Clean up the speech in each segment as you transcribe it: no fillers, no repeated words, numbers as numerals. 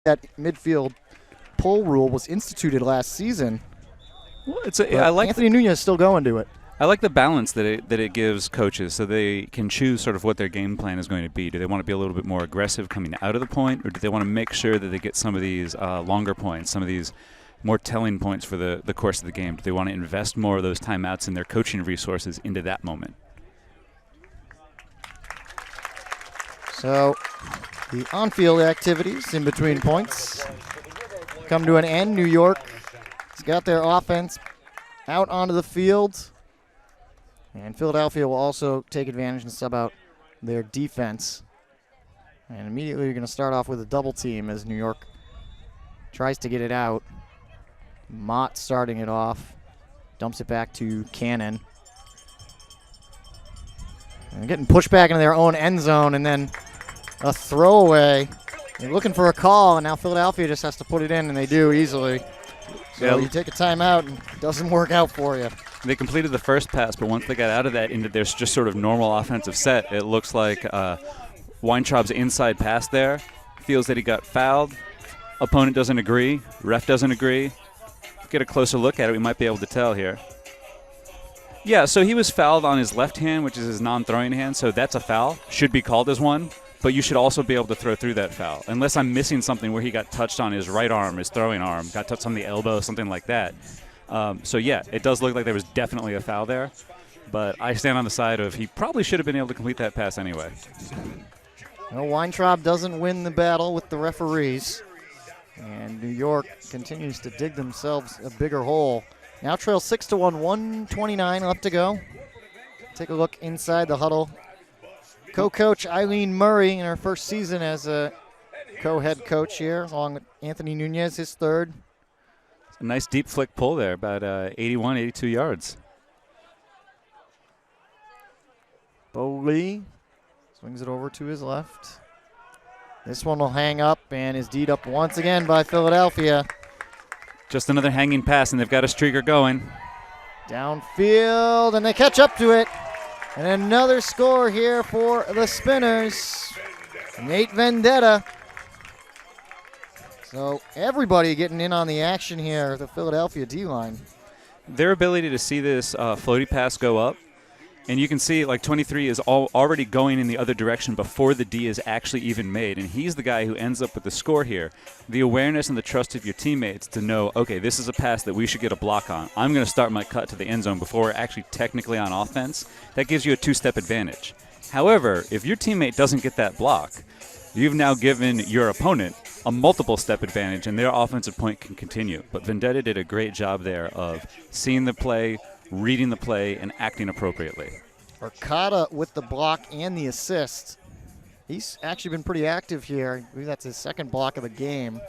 that midfield pull rule was instituted last season. Well, I like Anthony Nunez is still going to it. I like the balance that it gives coaches, so they can choose sort of what their game plan is going to be. Do they want to be a little bit more aggressive coming out of the point, or do they want to make sure that they get some of these longer points, some of these more telling points for the course of the game? Do they want to invest more of those timeouts and their coaching resources into that moment? So the on-field activities in between points come to an end. New York has got their offense out onto the field. And Philadelphia will also take advantage and sub out their defense. And immediately you're going to start off with a double team as New York tries to get it out. Mott starting it off. Dumps it back to Cannon. And getting pushed back into their own end zone, and then a throwaway. They're looking for a call, and now Philadelphia just has to put it in, and they do easily. So you take a timeout, and it doesn't work out for you. They completed the first pass, but once they got out of that into their just sort of normal offensive set, it looks like Weintraub's inside pass there feels that he got fouled. Opponent doesn't agree. Ref doesn't agree. Get a closer look at it. We might be able to tell here. Yeah, so he was fouled on his left hand, which is his non-throwing hand, so that's a foul. Should be called as one, but you should also be able to throw through that foul. Unless I'm missing something where he got touched on his right arm, his throwing arm, got touched on the elbow, something like that. So, yeah, it does look like there was definitely a foul there, but I stand on the side of he probably should have been able to complete that pass anyway. Well, Weintraub doesn't win the battle with the referees, and New York continues to dig themselves a bigger hole. Now trail 6-1, 1:29 left to go. Take a look inside the huddle. Co-coach Eileen Murray in her first season as a co-head coach here, along with Anthony Nunez, his third. It's a nice deep flick pull there, about 81, 82 yards. Bo Lee swings it over to his left. This one will hang up and is D'd up once again by Philadelphia. Just another hanging pass, and they've got a streaker going. Downfield, and they catch up to it. And another score here for the Spinners. Nate Vendetta. So everybody getting in on the action here, the Philadelphia D-line. Their ability to see this floaty pass go up, and you can see like 23 is already going in the other direction before the D is actually even made, and he's the guy who ends up with the score here. The awareness and the trust of your teammates to know, okay, this is a pass that we should get a block on. I'm going to start my cut to the end zone before we're actually technically on offense. That gives you a two-step advantage. However, if your teammate doesn't get that block, you've now given your opponent a multiple-step advantage, and their offensive point can continue. But Vendetta did a great job there of seeing the play, reading the play, and acting appropriately. Arcata with the block and the assist. He's actually been pretty active here. I believe that's his second block of the game.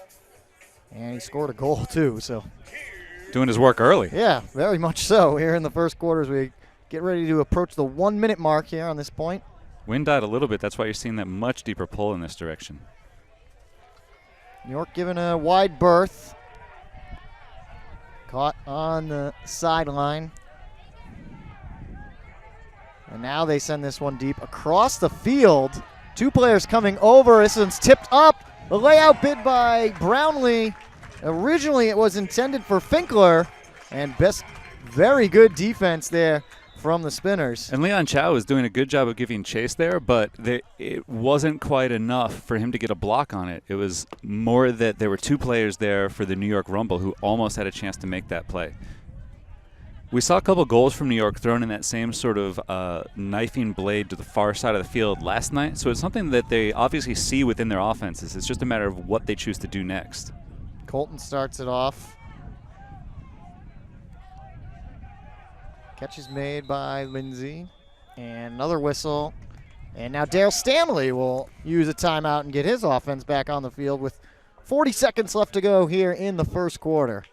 And he scored a goal, too. So doing his work early. Yeah, very much so. Here in the first quarter as we get ready to approach the 1 minute mark here on this point. Wind died a little bit. That's why you're seeing that much deeper pull in this direction. New York given a wide berth. Caught on the sideline. And now they send this one deep across the field. Two players coming over. This one's tipped up. The layout bid by Brownlee. Originally it was intended for Finkler. And very good defense there from the Spinners. And Leon Chow was doing a good job of giving chase there, but it wasn't quite enough for him to get a block on it. It was more that there were two players there for the New York Rumble who almost had a chance to make that play. We saw a couple goals from New York thrown in that same sort of knifing blade to the far side of the field last night, so it's something that they obviously see within their offenses. It's just a matter of what they choose to do next. Colton starts it off. Catch is made by Lindsay. And another whistle. And now Daryl Stanley will use a timeout and get his offense back on the field with 40 seconds left to go here in the first quarter.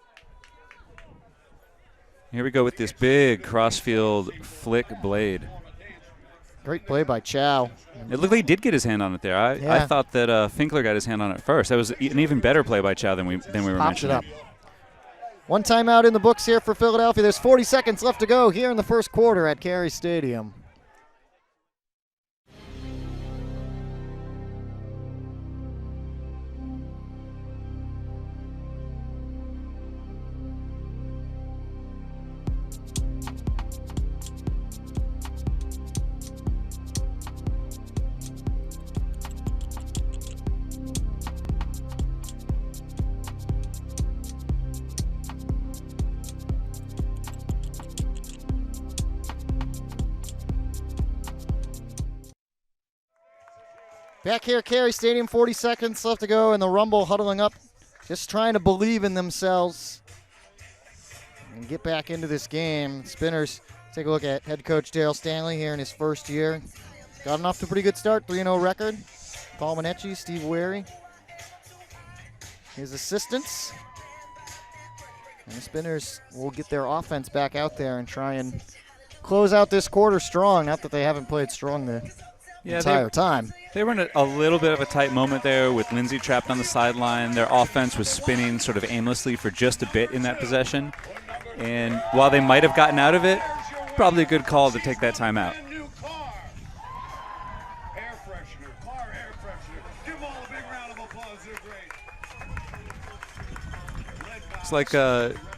Here we go with this big crossfield flick blade. Great play by Chow. It looked like he did get his hand on it there. I thought that Finkler got his hand on it first. That was an even better play by Chow than we were mentioning. Popped it up. One timeout in the books here for Philadelphia. There's 40 seconds left to go here in the first quarter at Carey Stadium. Back here, Carey Stadium, 40 seconds left to go, and the Rumble huddling up, just trying to believe in themselves and get back into this game. Spinners, take a look at head coach Daryl Stanley here in his first year. Gotten off to a pretty good start, 3-0 record. Paul Manecci, Steve Wary, his assistants. And the Spinners will get their offense back out there and try and close out this quarter strong. Not that they haven't played strong the entire time. They were in a little bit of a tight moment there with Lindsay trapped on the sideline. Their offense was spinning sort of aimlessly for just a bit in that possession. And while they might have gotten out of it, probably a good call to take that time out. It's like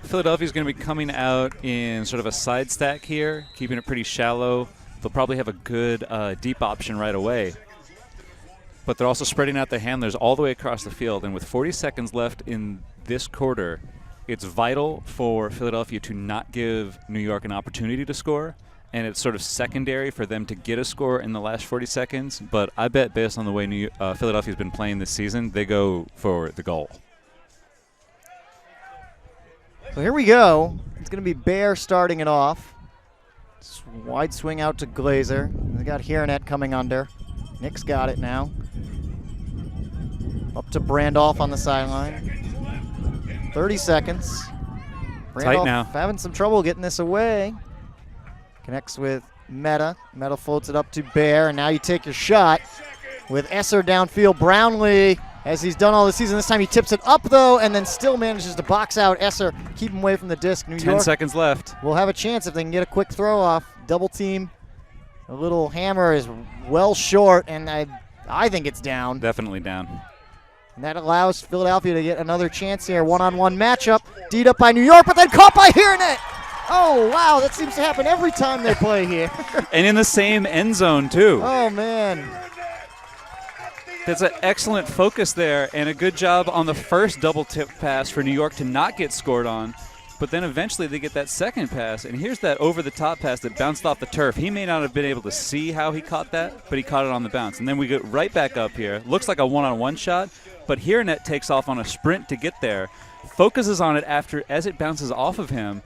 Philadelphia's going to be coming out in sort of a side stack here, keeping it pretty shallow. They'll probably have a good deep option right away. But they're also spreading out their handlers all the way across the field. And with 40 seconds left in this quarter, it's vital for Philadelphia to not give New York an opportunity to score. And it's sort of secondary for them to get a score in the last 40 seconds. But I bet based on the way Philadelphia's been playing this season, they go for the goal. So here we go. It's going to be Bear starting it off. Wide swing out to Glazer. They got Hiernett coming under. Nick's got it now. Up to Brandoff on the sideline. 30 seconds. Brandoff Tight now. having some trouble getting this away. Connects with Meta. Meta floats it up to Bear, and now you take your shot with Esser downfield. Brownlee, as he's done all this season, this time he tips it up, though, and then still manages to box out Esser, keep him away from the disc. New 10 York seconds left. will have a chance if they can get a quick throw off. Double team. A little hammer is well short, and I think it's down. Definitely down. And that allows Philadelphia to get another chance here. One-on-one matchup. D'd up by New York, but then caught by Hiernett. Oh, wow, that seems to happen every time they play here. And in the same end zone, too. Oh, man. That's an excellent focus there and a good job on the first double tip pass for New York to not get scored on. But then eventually they get that second pass, and here's that over-the-top pass that bounced off the turf. He may not have been able to see how he caught that, but he caught it on the bounce. And then we get right back up here. Looks like a one-on-one shot, but Hiernett takes off on a sprint to get there, focuses on it as it bounces off of him.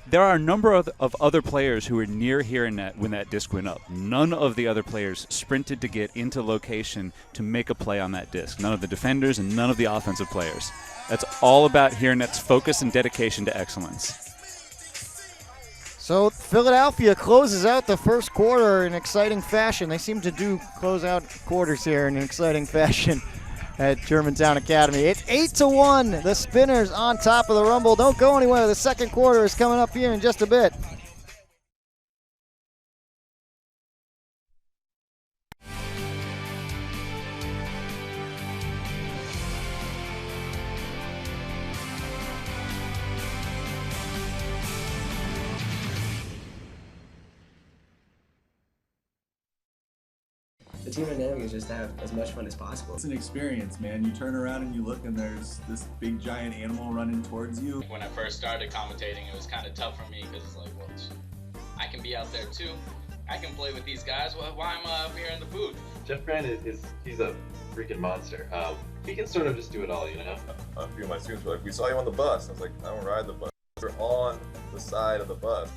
There are a number of other players who were near Hiernett when that disc went up. None of the other players sprinted to get into location to make a play on that disc. None of the defenders and none of the offensive players. That's all about Hiernett's focus and dedication to excellence. So Philadelphia closes out the first quarter in exciting fashion. They seem to close out quarters here in an exciting fashion at Germantown Academy. It's 8-1. The Spinners on top of the Rumble. Don't go anywhere. The second quarter is coming up here in just a bit. The team dynamic is just to have as much fun as possible. It's an experience, man. You turn around and you look and there's this big giant animal running towards you. When I first started commentating, it was kind of tough for me because it's like, well, I can be out there too. I can play with these guys. Well, why am I up here in the booth? Jeff Grant he's a freaking monster. He can sort of just do it all, you know? A few of my students were like, we saw you on the bus. I was like, I don't ride the bus. We're on the side of the bus.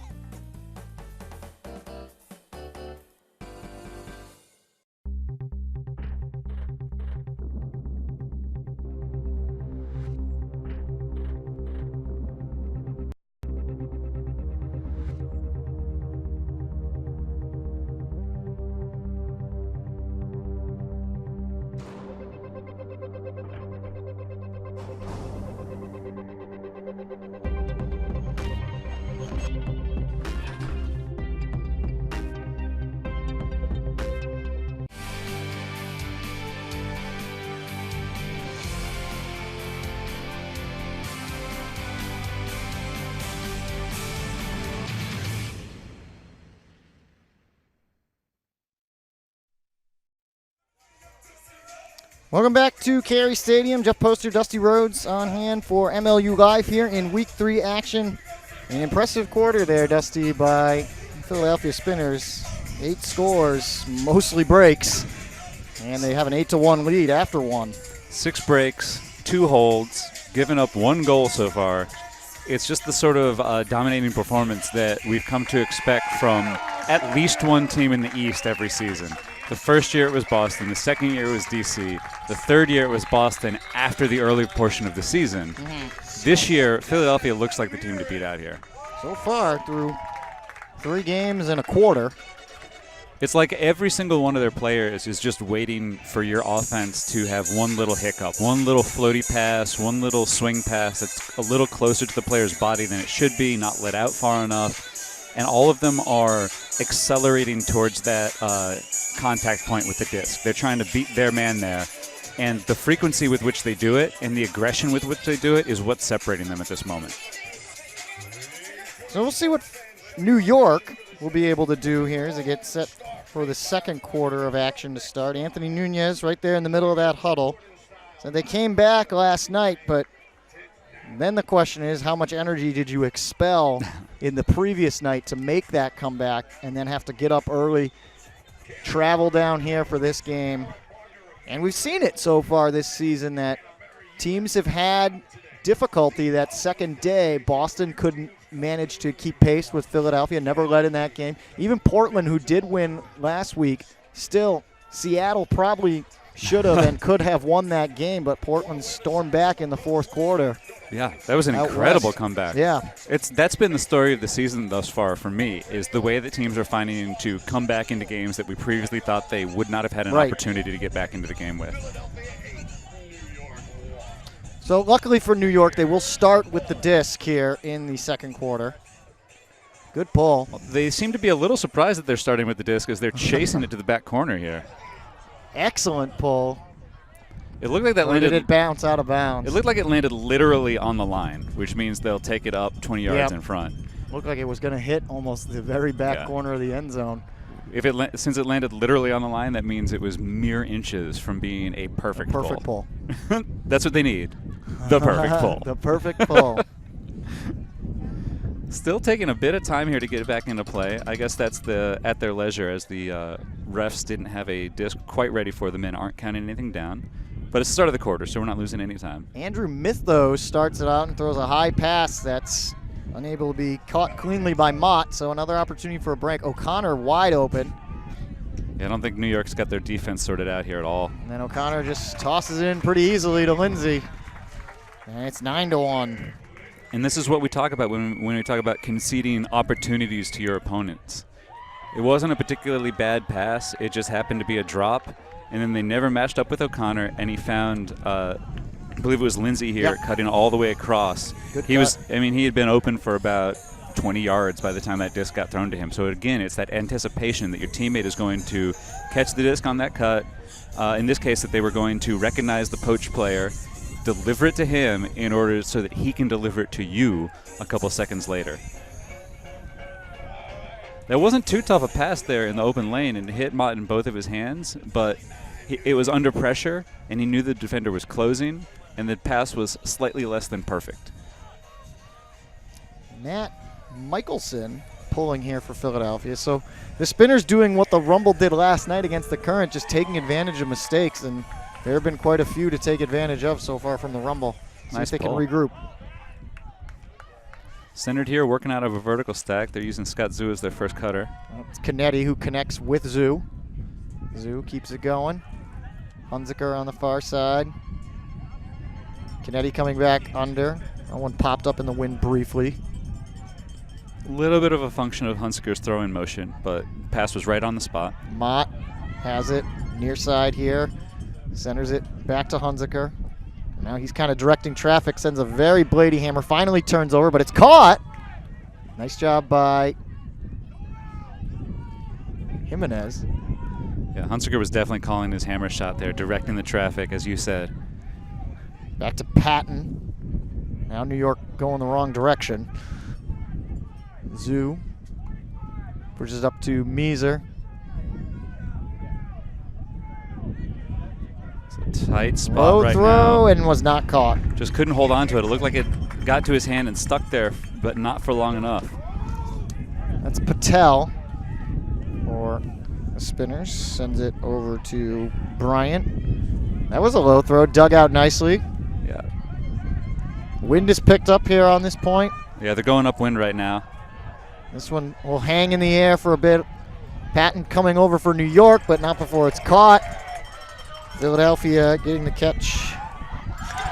Welcome back to Carey Stadium. Jeff Poster, Dusty Rhodes on hand for MLU Live here in Week 3 action. An impressive quarter there, Dusty, by Philadelphia Spinners. 8 scores, mostly breaks. And they have an 8-1 lead after one. 6 breaks, 2 holds, given up 1 goal so far. It's just the sort of dominating performance that we've come to expect from at least one team in the East every season. The first year it was Boston, the second year it was DC, the third year it was Boston after the early portion of the season. This year, Philadelphia looks like the team to beat out here. So far, through 3 games and a quarter, It's like every single one of their players is just waiting for your offense to have one little hiccup, one little floaty pass, one little swing pass that's a little closer to the player's body than it should be, not let out far enough. And all of them are accelerating towards that contact point with the disc. They're trying to beat their man there. And the frequency with which they do it and the aggression with which they do it is what's separating them at this moment. so we'll see what New York will be able to do here as they get set for the second quarter of action to start. Anthony Nunez right there in the middle of that huddle. So they came back last night, but then the question is, how much energy did you expel in the previous night to make that comeback and then have to get up early, travel down here for this game? And we've seen it so far this season that teams have had difficulty that second day. Boston couldn't manage to keep pace with Philadelphia, never led in that game. Even Portland, who did win last week, still, Seattle probably should have and could have won that game, but Portland stormed back in the fourth quarter. Yeah, that was an Out incredible west. comeback. Yeah. That's been the story of the season thus far for me, is the way that teams are finding to come back into games that we previously thought they would not have had an Right. opportunity to get back into the game with. So luckily for New York, they will start with the disc here in the second quarter. Good pull. They seem to be a little surprised that they're starting with the disc as they're chasing it to the back corner here. Excellent pull. It looked like that Or did landed. it bounce out of bounds? It looked like it landed literally on the line, which means they'll take it up 20 yards Yep. in front. Looked like it was going to hit almost the very back Yeah. corner of the end zone. If it since it landed literally on the line, that means it was mere inches from being a perfect Pull. That's what they need. The perfect pull. The perfect pull. Still taking a bit of time here to get it back into play. I guess that's at their leisure, as the refs didn't have a disc quite ready for them and aren't counting anything down. But it's the start of the quarter, so we're not losing any time. Andrew Mythos starts it out and throws a high pass that's unable to be caught cleanly by Mott, so another opportunity for a break. O'Connor wide open, Yeah, I don't think New York's got their defense sorted out here at all. and then O'Connor just tosses it in pretty easily to Lindsay. And it's 9-1. And this is what we talk about when we talk about conceding opportunities to your opponents. It wasn't a particularly bad pass. It just happened to be a drop. And then they never matched up with O'Connor, and he found, I believe it was Lindsay here, Yep. cutting all the way across. Good He cut. he had been open for about 20 yards by the time that disc got thrown to him. So again, it's that anticipation that your teammate is going to catch the disc on that cut. In this case, that they were going to recognize the poached player, deliver it to him in order so that he can deliver it to you a couple seconds later. That wasn't too tough a pass there in the open lane, and it hit Mott in both of his hands, but it was under pressure, and he knew the defender was closing, and the pass was slightly less than perfect. Matt Michelson pulling here for Philadelphia. So the Spinners doing what the Rumble did last night against the Current, just taking advantage of mistakes, and there have been quite a few to take advantage of so far from the Rumble. See Nice if they can pull. regroup. Centered here, working out of a vertical stack. They're using Scott Zoo as their first cutter. It's Canetti who connects with Zoo. Zoo keeps it going. Hunziker on the far side. Canetti coming back under. That one popped up in the wind briefly. A little bit of a function of Hunziker's throwing motion, but pass was right on the spot. Mott has it near side here. Centers it back to Hunziker. Now he's kind of directing traffic, sends a very bladey hammer, finally turns over, but it's caught. Nice job by Jimenez. Yeah, Hunziker was definitely calling his hammer shot there, directing the traffic, as you said. Back to Patton. Now New York going the wrong direction. Zoo pushes up to Meeser. It's a tight spot Low right throw now. and was not caught. Just couldn't hold on to it. It looked like it got to his hand and stuck there, but not for long enough. That's Patel for The spinners sends it over to Bryant. That was a low throw, dug out nicely. Yeah. Wind is picked up here on this point. Yeah, they're going upwind right now. This one will hang in the air for a bit. Patton coming over for New York, but not before it's caught. Philadelphia getting the catch.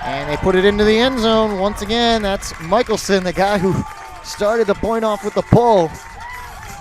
And they put it into the end zone. Once again, that's Michelson, the guy who started the point off with the pull.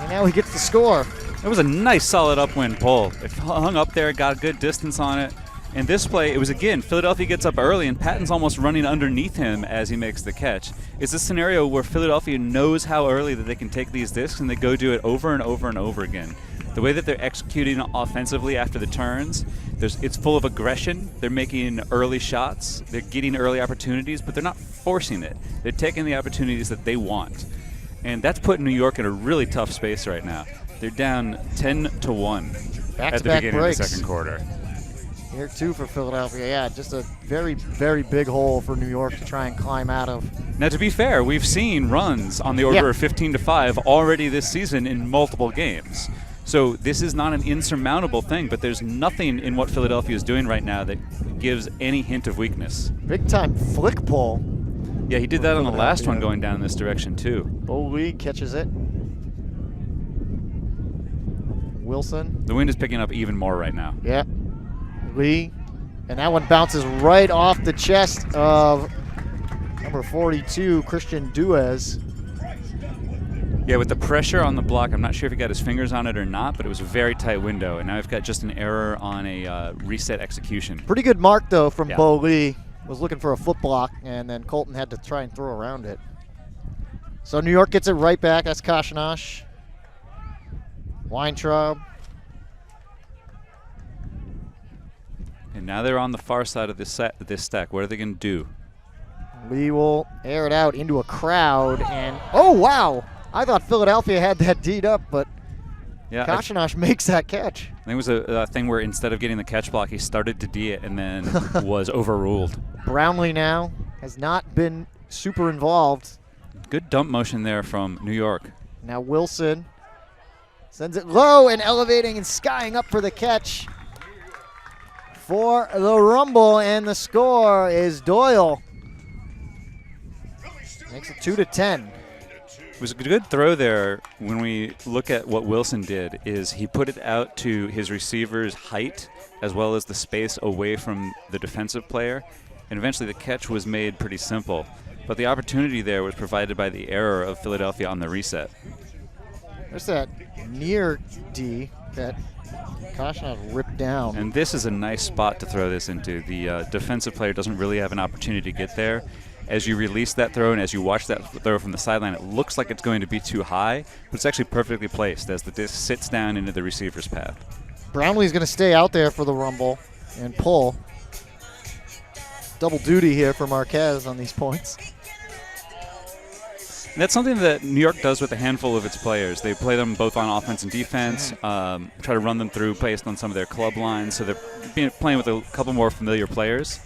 And now he gets the score. It was a nice, solid upwind pull. It hung up there, got a good distance on it. And this play, it was again, Philadelphia gets up early, and Patton's almost running underneath him as he makes the catch. It's a scenario where Philadelphia knows how early that they can take these discs, and they go do it over and over and over again. The way that they're executing offensively after the turns, it's full of aggression. They're making early shots. They're getting early opportunities, but they're not forcing it. They're taking the opportunities that they want. And that's putting New York in a really tough space right now. They're down 10-1 at the Back-to-back beginning breaks. of the second quarter. Here too for Philadelphia. Yeah, just a very, very big hole for New York to try and climb out of. Now, to be fair, we've seen runs on the order of 15-5 already this season in multiple games. So this is not an insurmountable thing, but there's nothing in what Philadelphia is doing right now that gives any hint of weakness. Big time flick pull. Yeah, he did that on the last one going down in this direction too. Bo Lee catches it. Wilson. The wind is picking up even more right now. Yeah. Lee. And that one bounces right off the chest of number 42, Christian Duez. Yeah, with the pressure on the block, I'm not sure if he got his fingers on it or not, but it was a very tight window. And now we've got just an error on a reset execution. Pretty good mark, though, from Bo Lee. Was looking for a foot block, and then Colton had to try and throw around it. So New York gets it right back. That's Koshinash. Weintraub. And now they're on the far side of this stack. What are they going to do? Lee will air it out into a crowd, and oh, wow. I thought Philadelphia had that D'd up, but yeah, Koshinash makes that catch. I think it was a thing where instead of getting the catch block, he started to D it and then was overruled. Brownlee now has not been super involved. Good dump motion there from New York. Now Wilson sends it low and elevating and skying up for the catch for the Rumble, and the score is Doyle. Makes it 2-10. It was a good throw there. When we look at what Wilson did, is he put it out to his receiver's height as well as the space away from the defensive player, and eventually the catch was made pretty simple. But the opportunity there was provided by the error of Philadelphia on the reset. There's that near D that Koshinash ripped down. And this is a nice spot to throw this into. The defensive player doesn't really have an opportunity to get there. As you release that throw and as you watch that throw from the sideline, it looks like it's going to be too high, but it's actually perfectly placed as the disc sits down into the receiver's path. Brownlee's going to stay out there for the Rumble and pull. Double duty here for Marquez on these points. And that's something that New York does with a handful of its players. They play them both on offense and defense, try to run them through based on some of their club lines, so they're playing with a couple more familiar players.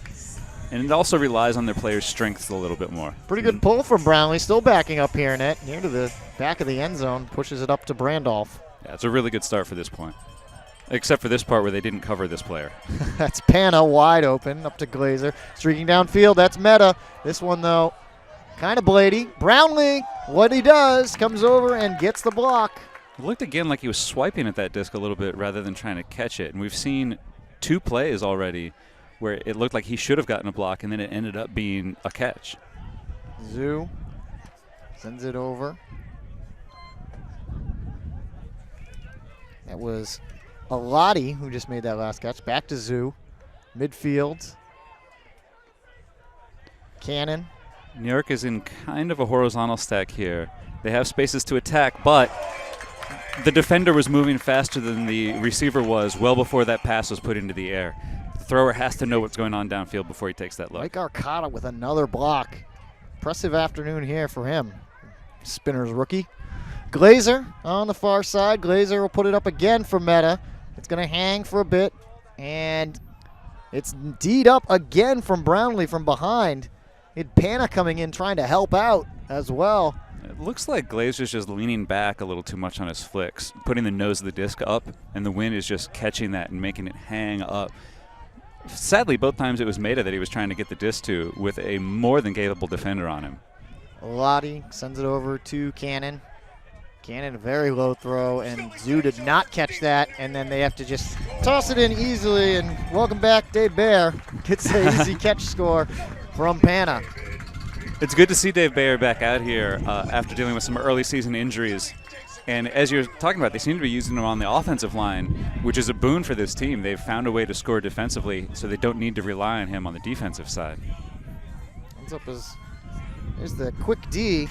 And it also relies on their players' strengths a little bit more. Pretty good pull from Brownlee, still backing up here, net near to the back of the end zone, pushes it up to Brandolph. Yeah, it's a really good start for this point, except for this part where they didn't cover this player. That's Pana wide open, up to Glazer. Streaking downfield, that's Meta. This one, though, kind of Blady. Brownlee, what he does, comes over and gets the block. It looked again like he was swiping at that disc a little bit rather than trying to catch it. And we've seen 2 plays already where it looked like he should have gotten a block, and then it ended up being a catch. Zoo sends it over. That was Alati who just made that last catch. Back to Zoo. Midfield. Cannon. New York is in kind of a horizontal stack here. They have spaces to attack, but the defender was moving faster than the receiver was well before that pass was put into the air. The thrower has to know what's going on downfield before he takes that look. Mike Arcata with another block. Impressive afternoon here for him. Spinner's rookie. Glazer on the far side. Glazer will put it up again for Meta. It's going to hang for a bit, and it's D'd up again from Brownlee from behind. It Pana coming in trying to help out as well. looks like Glazer's just leaning back a little too much on his flicks, putting the nose of the disc up, and the wind is just catching that and making it hang up. Sadly, both times it was Maeda that he was trying to get the disc to with a more than capable defender on him. Lottie sends it over to Cannon. Cannon, a very low throw, and Zoo did not catch that, and then they have to just toss it in easily, and welcome back, Dave Bayer. Gets the easy catch score from Pana. It's good to see Dave Bayer back out here after dealing with some early season injuries. And as you're talking about, they seem to be using him on the offensive line, which is a boon for this team. They've found a way to score defensively, so they don't need to rely on him on the defensive side. Ends up as there's the quick D,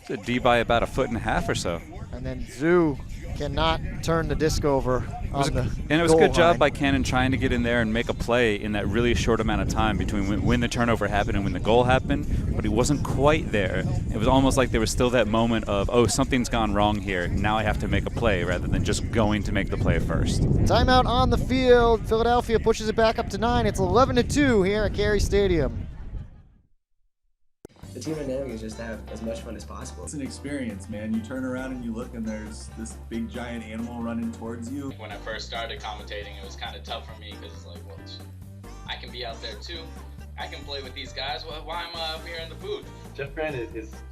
It's a D by about 1.5 feet or so. and then Zoo cannot turn the disc over on the And it was a goal good job line. by Cannon trying to get in there and make a play in that really short amount of time between when the turnover happened and when the goal happened, but he wasn't quite there. It was almost like there was still that moment of, oh, something's gone wrong here. Now I have to make a play rather than just going to make the play first. Timeout on the field. Philadelphia pushes it back up to 9. It's 11-2 here at Carey Stadium. The team dynamic is just to have as much fun as possible. It's an experience, man. You turn around and you look and there's this big giant animal running towards you. When I first started commentating, it was kind of tough for me because it's like, well, I can be out there too. I can play with these guys. Why am I up here in the booth? Jeff Brand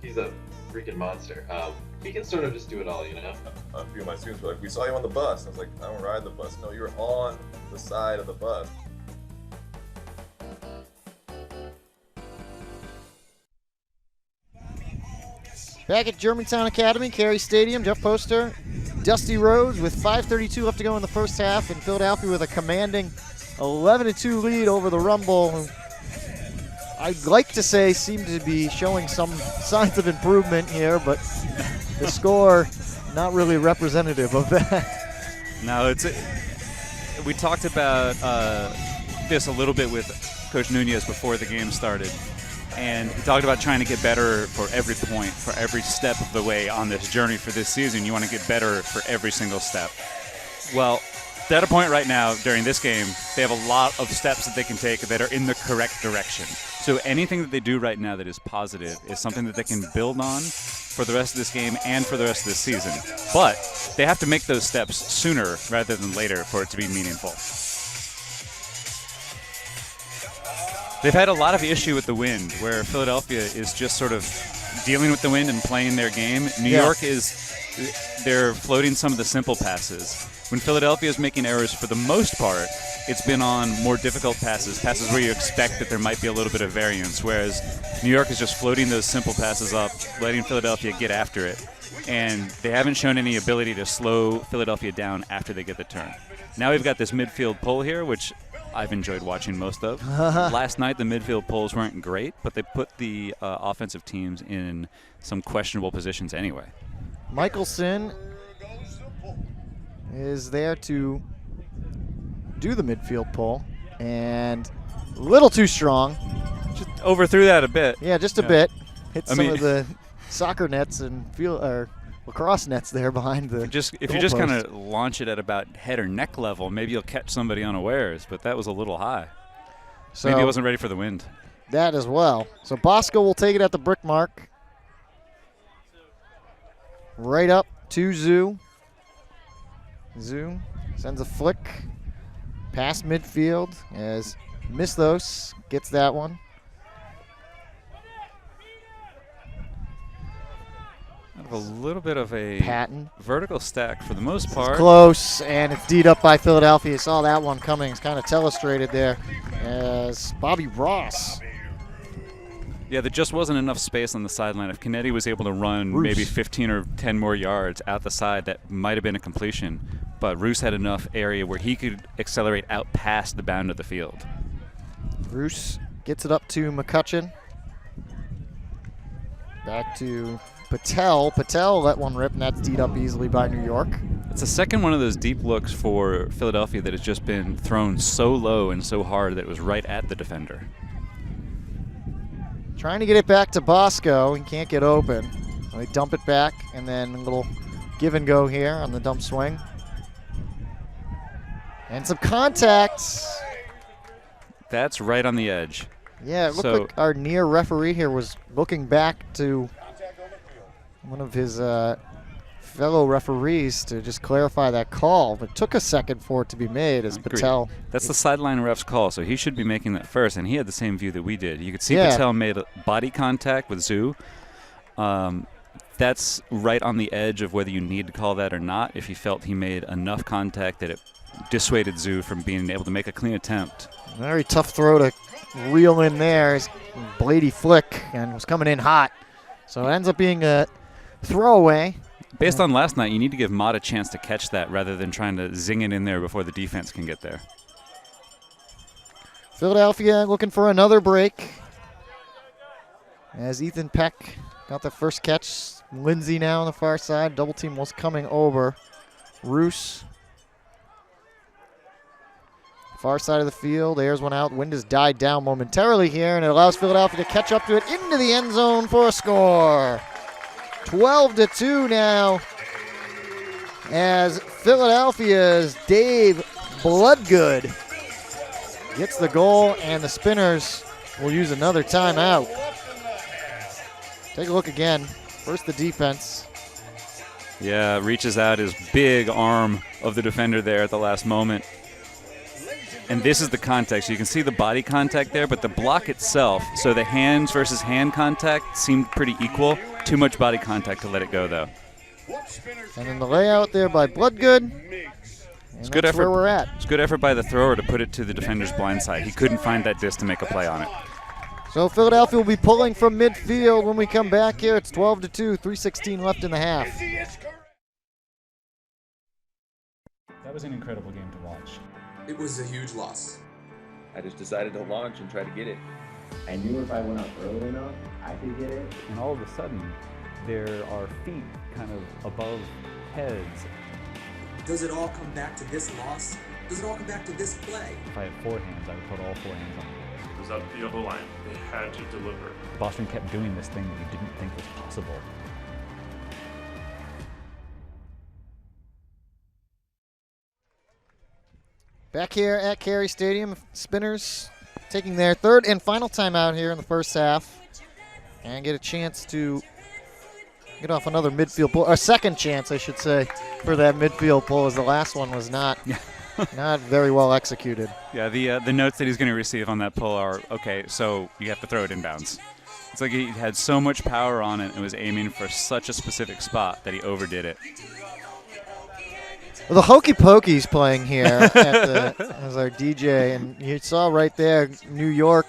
he's a freaking monster. He can sort of just do it all, you know? A few of my students were like, "We saw you on the bus." I was like, "I don't ride the bus." No, you're on the side of the bus. Back at Germantown Academy, Carey Stadium, Jeff Poster, Dusty Rhodes with 5:32 left to go in the first half, and Philadelphia with a commanding 11-2 lead over the Rumble, who I'd like to say seem to be showing some signs of improvement here, but the score not really representative of that. No, we talked about this a little bit with Coach Nunez before the game started. And he talked about trying to get better for every point, for every step of the way on this journey for this season. You want to get better for every single step. Well, they're at a point right now during this game, they have a lot of steps that they can take that are in the correct direction. So anything that they do right now that is positive is something that they can build on for the rest of this game and for the rest of this season. But they have to make those steps sooner rather than later for it to be meaningful. They've had a lot of issue with the wind, where Philadelphia is just sort of dealing with the wind and playing their game. New York they're floating some of the simple passes. When Philadelphia is making errors for the most part, it's been on more difficult passes where you expect that there might be a little bit of variance, whereas New York is just floating those simple passes up, letting Philadelphia get after it. And they haven't shown any ability to slow Philadelphia down after they get the turn. Now we've got this midfield pull here, which I've enjoyed watching most of. Last night, the midfield pulls weren't great, but they put the offensive teams in some questionable positions anyway. Michelson is there to do the midfield pull, and a little too strong. Just overthrew that a bit. Yeah, just a bit. Hit some of the soccer nets and lacrosse nets there behind the If you just kind of launch it at about head or neck level, maybe you'll catch somebody unawares, but that was a little high. So maybe it wasn't ready for the wind. That as well. So Bosco will take it at the brick mark. Right up to Zoo. Zoo sends a flick past midfield as Mislos gets that one. A little bit of a Patton. vertical stack for the most part. Close, and it's D'd up by Philadelphia. You saw that one coming. It's kind of telestrated there as Bobby Ross. Yeah, there just wasn't enough space on the sideline. If Canetti was able to run Roos. maybe 15 or 10 more yards out the side, that might have been a completion. But Roos had enough area where he could accelerate out past the bound of the field. Roos gets it up to McCutcheon. Back to Patel. Patel let one rip, and that's D'd up easily by New York. It's the second one of those deep looks for Philadelphia that has just been thrown so low and so hard that it was right at the defender. Trying to get it back to Bosco. He can't get open. They dump it back, and then a little give and go here on the dump swing. And some contacts. That's right on the edge. Yeah, it looked like our near referee here was looking back to one of his fellow referees to just clarify that call. But it took a second for it to be made as Agreed. Patel. That's the sideline ref's call, so he should be making that first, and he had the same view that we did. You could see Yeah. Patel made body contact with Zhu. That's right on the edge of whether you need to call that or not, if he felt he made enough contact that it dissuaded Zhu from being able to make a clean attempt. Very tough throw to reel in there. His Blady flick and was coming in hot. So it ends up being a throwaway. Based on last night, you need to give Mott a chance to catch that rather than trying to zing it in there before the defense can get there. Philadelphia looking for another break. As Ethan Peck got the first catch. Lindsay now on the far side. Double team was coming over. Roos. Far side of the field. Airs one out. Wind has died down momentarily here, and it allows Philadelphia to catch up to it into the end zone for a score. 12-2 now. As Philadelphia's Dave Bloodgood gets the goal, and the Spinners will use another timeout. Take a look again. First the defense. Yeah, reaches out his big arm of the defender there at the last moment. And this is the contact. So you can see the body contact there, but the block itself, so the hands versus hand contact seemed pretty equal. Too much body contact to let it go, though. And then the layout there by Bloodgood. And It's good that's effort. where we're at. It's good effort by the thrower to put it to the defender's blind side. He couldn't find that disc to make a play on it. So Philadelphia will be pulling from midfield when we come back here. It's 12-2, 3:16 left in the half. That was an incredible game to watch. It was a huge loss. I just decided to launch and try to get it. I knew if I went up early enough, I could get it. And all of a sudden, there are feet kind of above heads. Does it all come back to this loss? Does it all come back to this play? If I had four hands, I would put all four hands on it. It was up the O line. They had to deliver. Boston kept doing this thing that you didn't think was possible. Back here at Carey Stadium, Spinners taking their third and final timeout here in the first half and get a chance to get off another midfield pull, a second chance, I should say, for that midfield pull, as the last one was not very well executed. Yeah, the notes that he's going to receive on that pull are, okay, so you have to throw it inbounds. It's like he had so much power on it and was aiming for such a specific spot that he overdid it. Well, the Hokey Pokey's playing here as our DJ, and you saw right there, New York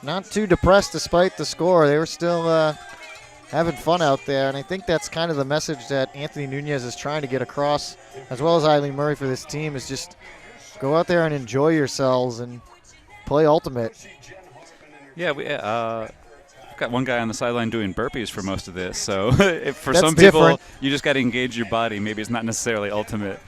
not too depressed despite the score. They were still having fun out there, and I think that's kind of the message that Anthony Nunez is trying to get across, as well as Eileen Murray for this team, is just go out there and enjoy yourselves and play ultimate. Yeah, we got one guy on the sideline doing burpees for most of this, so for That's some people, different. you just got to engage your body. Maybe it's not necessarily ultimate.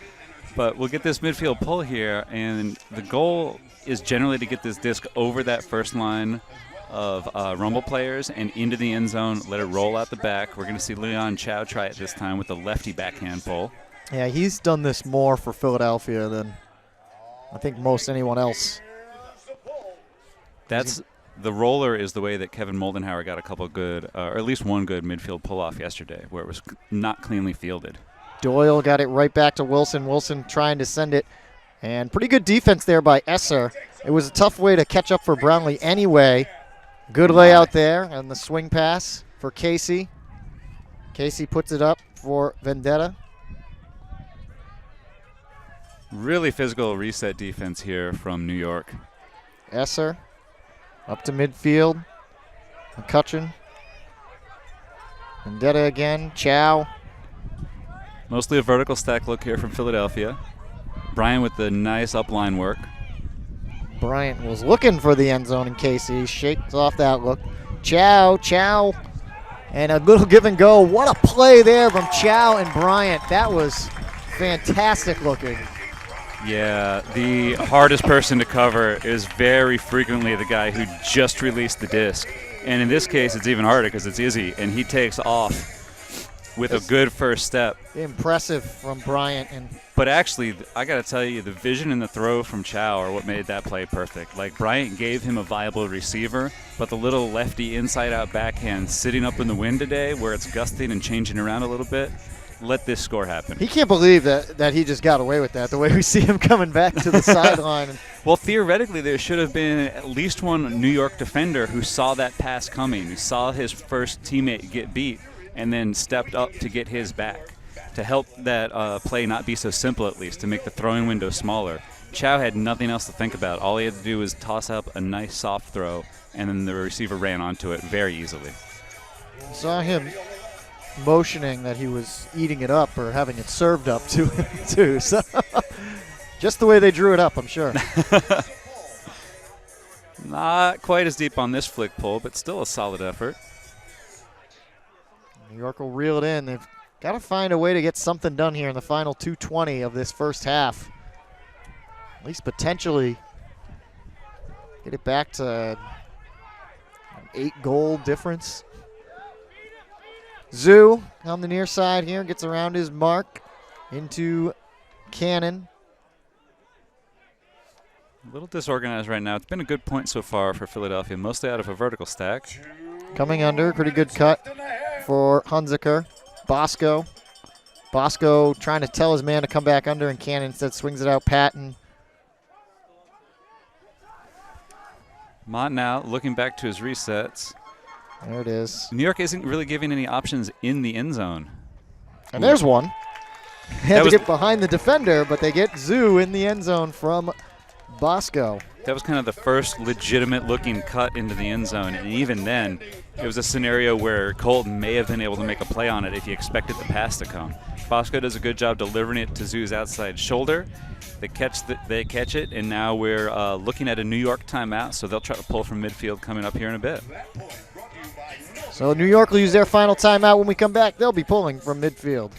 But we'll get this midfield pull here, and the goal is generally to get this disc over that first line of Rumble players and into the end zone, let it roll out the back. We're going to see Leon Chow try it this time with the lefty backhand pull. Yeah, he's done this more for Philadelphia than I think most anyone else. That's the roller is the way that Kevin Moldenhauer got a couple good, or at least one good midfield pull-off yesterday, where it was not cleanly fielded. Doyle got it right back to Wilson. Wilson trying to send it. And pretty good defense there by Esser. It was a tough way to catch up for Brownlee anyway. Good layout there and the swing pass for Casey. Casey puts it up for Vendetta. Really physical reset defense here from New York. Esser up to midfield. McCutcheon. Vendetta again. Chow. Mostly a vertical stack look here from Philadelphia. Brian with the nice upline work. Bryant was looking for the end zone, and Casey shakes off that look. Chow, and a little give and go. What a play there from Chow and Bryant. That was fantastic looking. Yeah, the hardest person to cover is very frequently the guy who just released the disc. And in this case, it's even harder because it's Izzy, and he takes off. with a good first step. Impressive from Bryant. But actually, I got to tell you, the vision and the throw from Chow are what made that play perfect. Like, Bryant gave him a viable receiver, but the little lefty inside-out backhand sitting up in the wind today where it's gusting and changing around a little bit, let this score happen. He can't believe that he just got away with that, the way we see him coming back to the sideline. Well, theoretically, there should have been at least one New York defender who saw that pass coming, who saw his first teammate get beat, and then stepped up to get his back to help that play not be so simple, at least, to make the throwing window smaller. Chow had nothing else to think about. All he had to do was toss up a nice soft throw, and then the receiver ran onto it very easily. Saw him motioning that he was eating it up or having it served up to him, too. So just the way they drew it up, I'm sure. Not quite as deep on this flick pull, but still a solid effort. New York will reel it in. They've got to find a way to get something done here in the final 2:20 of this first half. At least potentially get it back to an 8-goal difference. Zoo on the near side here gets around his mark into Cannon. A little disorganized right now. It's been a good point so far for Philadelphia, mostly out of a vertical stack. Coming under, pretty good cut for Hunziker. Bosco trying to tell his man to come back under, and Cannon instead swings it out. Patton. Mott now looking back to his resets. There it is. New York isn't really giving any options in the end zone. And there's one. They had to get behind the defender, but they get Zoo in the end zone from Bosco. That was kind of the first legitimate looking cut into the end zone, and even then it was a scenario where Colton may have been able to make a play on it if he expected the pass to come. Bosco does a good job delivering it to Zoo's outside shoulder. They catch it, and now we're looking at a New York timeout, so they'll try to pull from midfield coming up here in a bit. So New York will use their final timeout. When we come back, they'll be pulling from midfield.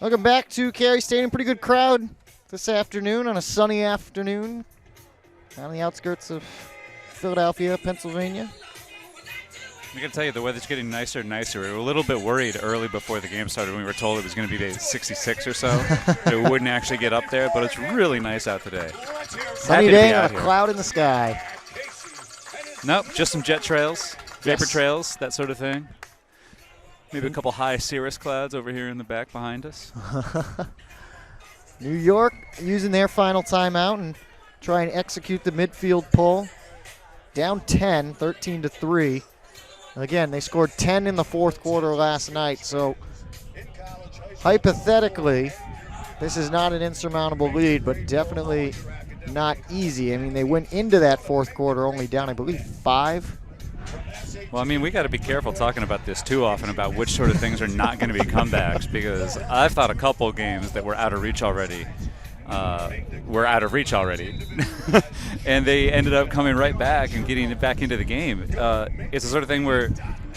Welcome back to Carey Stadium. Pretty good crowd this afternoon on a sunny afternoon on the outskirts of Philadelphia, Pennsylvania. I got to tell you, the weather's getting nicer and nicer. We were a little bit worried early before the game started when we were told it was going to be 66 or so. It wouldn't actually get up there, but it's really nice out today. Sunny day and a cloud in the sky. Nope, just some jet trails, vapor trails, that sort of thing. Maybe a couple high cirrus clouds over here in the back behind us. New York using their final timeout and try and execute the midfield pull. Down 10, 13-3. Again, they scored 10 in the fourth quarter last night, so hypothetically, this is not an insurmountable lead, but definitely not easy. I mean, they went into that fourth quarter only down, I believe, 5. Well, I mean, we got to be careful talking about this too often about which sort of things are not going to be comebacks, because I've thought a couple games that were out of reach already and they ended up coming right back and getting it back into the game. It's the sort of thing where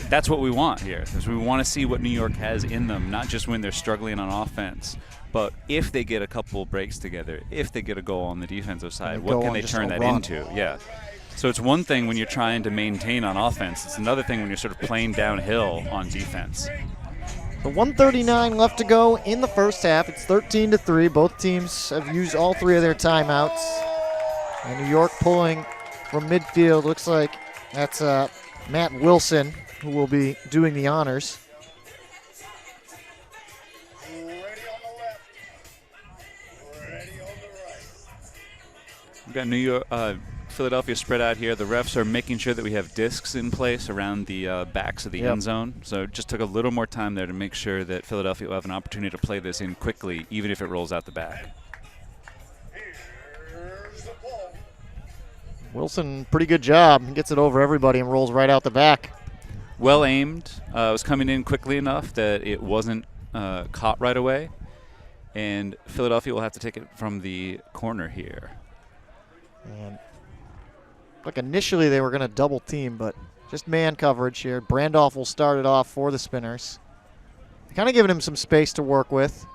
that's what we want here, is we want to see what New York has in them, not just when they're struggling on offense, but if they get a couple breaks together, if they get a goal on the defensive side, what can they turn that into? Yeah. So it's one thing when you're trying to maintain on offense. It's another thing when you're sort of playing downhill on defense. So 1:39 left to go in the first half. It's 13-3. Both teams have used all 3 of their timeouts. And New York pulling from midfield. Looks like that's Matt Wilson who will be doing the honors. We've got New York, Philadelphia spread out here. The refs are making sure that we have discs in place around the backs of the end zone. So it just took a little more time there to make sure that Philadelphia will have an opportunity to play this in quickly, even if it rolls out the back. Wilson, pretty good job. He gets it over everybody and rolls right out the back. well aimed. It was coming in quickly enough that it wasn't caught right away. And Philadelphia will have to take it from the corner here. And look, initially they were going to double team, but just man coverage here. Brandolph will start it off for the Spinners. Kind of giving him some space to work with.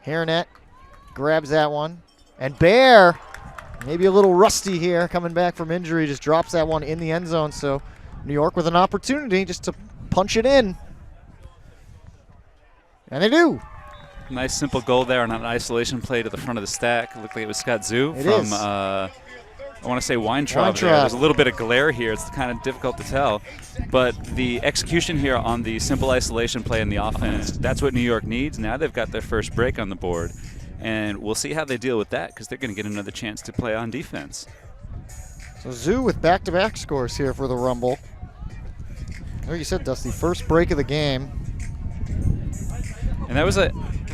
Haranet grabs that one. And Bear, maybe a little rusty here, coming back from injury, just drops that one in the end zone. So New York with an opportunity just to punch it in. And they do. Nice simple goal there on an isolation play to the front of the stack. Looked like it was Scott Zoo from, I want to say Weintraub. There's a little bit of glare here. It's kind of difficult to tell. But the execution here on the simple isolation play in the offense, that's what New York needs. Now they've got their first break on the board. And we'll see how they deal with that because they're going to get another chance to play on defense. So Zoo with back-to-back scores here for the Rumble. Like you said, Dusty, first break of the game. And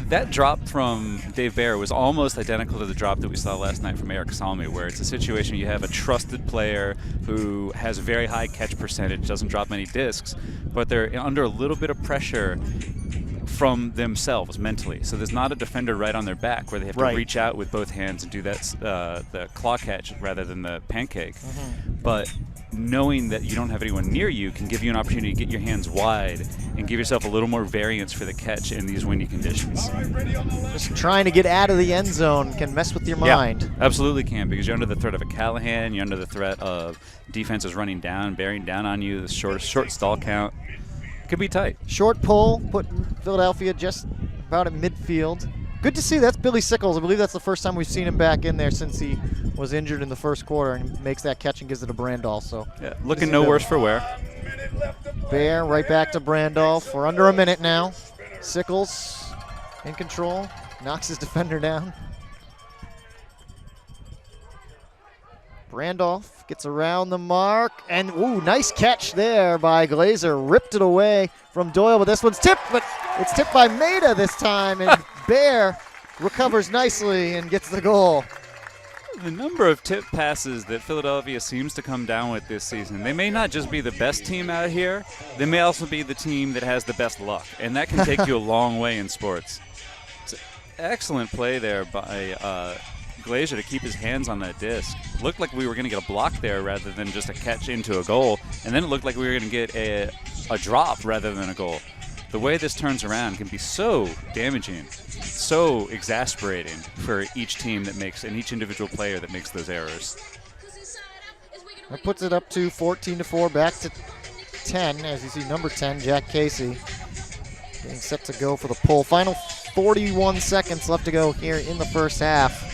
that drop from Dave Bear was almost identical to the drop that we saw last night from Eric Salmi, where it's a situation you have a trusted player who has a very high catch percentage, doesn't drop many discs, but they're under a little bit of pressure from themselves mentally. So there's not a defender right on their back where they have to reach out with both hands and do that the claw catch rather than the pancake. But knowing that you don't have anyone near you can give you an opportunity to get your hands wide and give yourself a little more variance for the catch in these windy conditions. Just trying to get out of the end zone can mess with your mind. Yeah, absolutely can, because you're under the threat of a Callahan, you're under the threat of defenses running down, bearing down on you, the short stall count. It could be tight. Short pull, put Philadelphia just about at midfield. Good to see. That's Billy Sickles. I believe that's the first time we've seen him back in there since he was injured in the first quarter, and makes that catch and gives it to Brandolph. So yeah, looking no worse for wear. Bear right back to Brandolph. We're under a minute now. Sickles in control, knocks his defender down. Brandolph gets around the mark, and ooh, nice catch there by Glazer. Ripped it away from Doyle, but this one's tipped, but it's tipped by Maida this time, and Bear recovers nicely and gets the goal. The number of tip passes that Philadelphia seems to come down with this season, they may not just be the best team out here, they may also be the team that has the best luck, and that can take you a long way in sports. It's an excellent play there by Glazer to keep his hands on that disc. Looked like we were going to get a block there rather than just a catch into a goal, and then it looked like we were going to get a drop rather than a goal. The way this turns around can be so damaging, so exasperating for each team that makes, and each individual player that makes those errors. That puts it up to 14-4, back to 10, as you see number 10, Jack Casey, getting set to go for the pull. Final 41 seconds left to go here in the first half.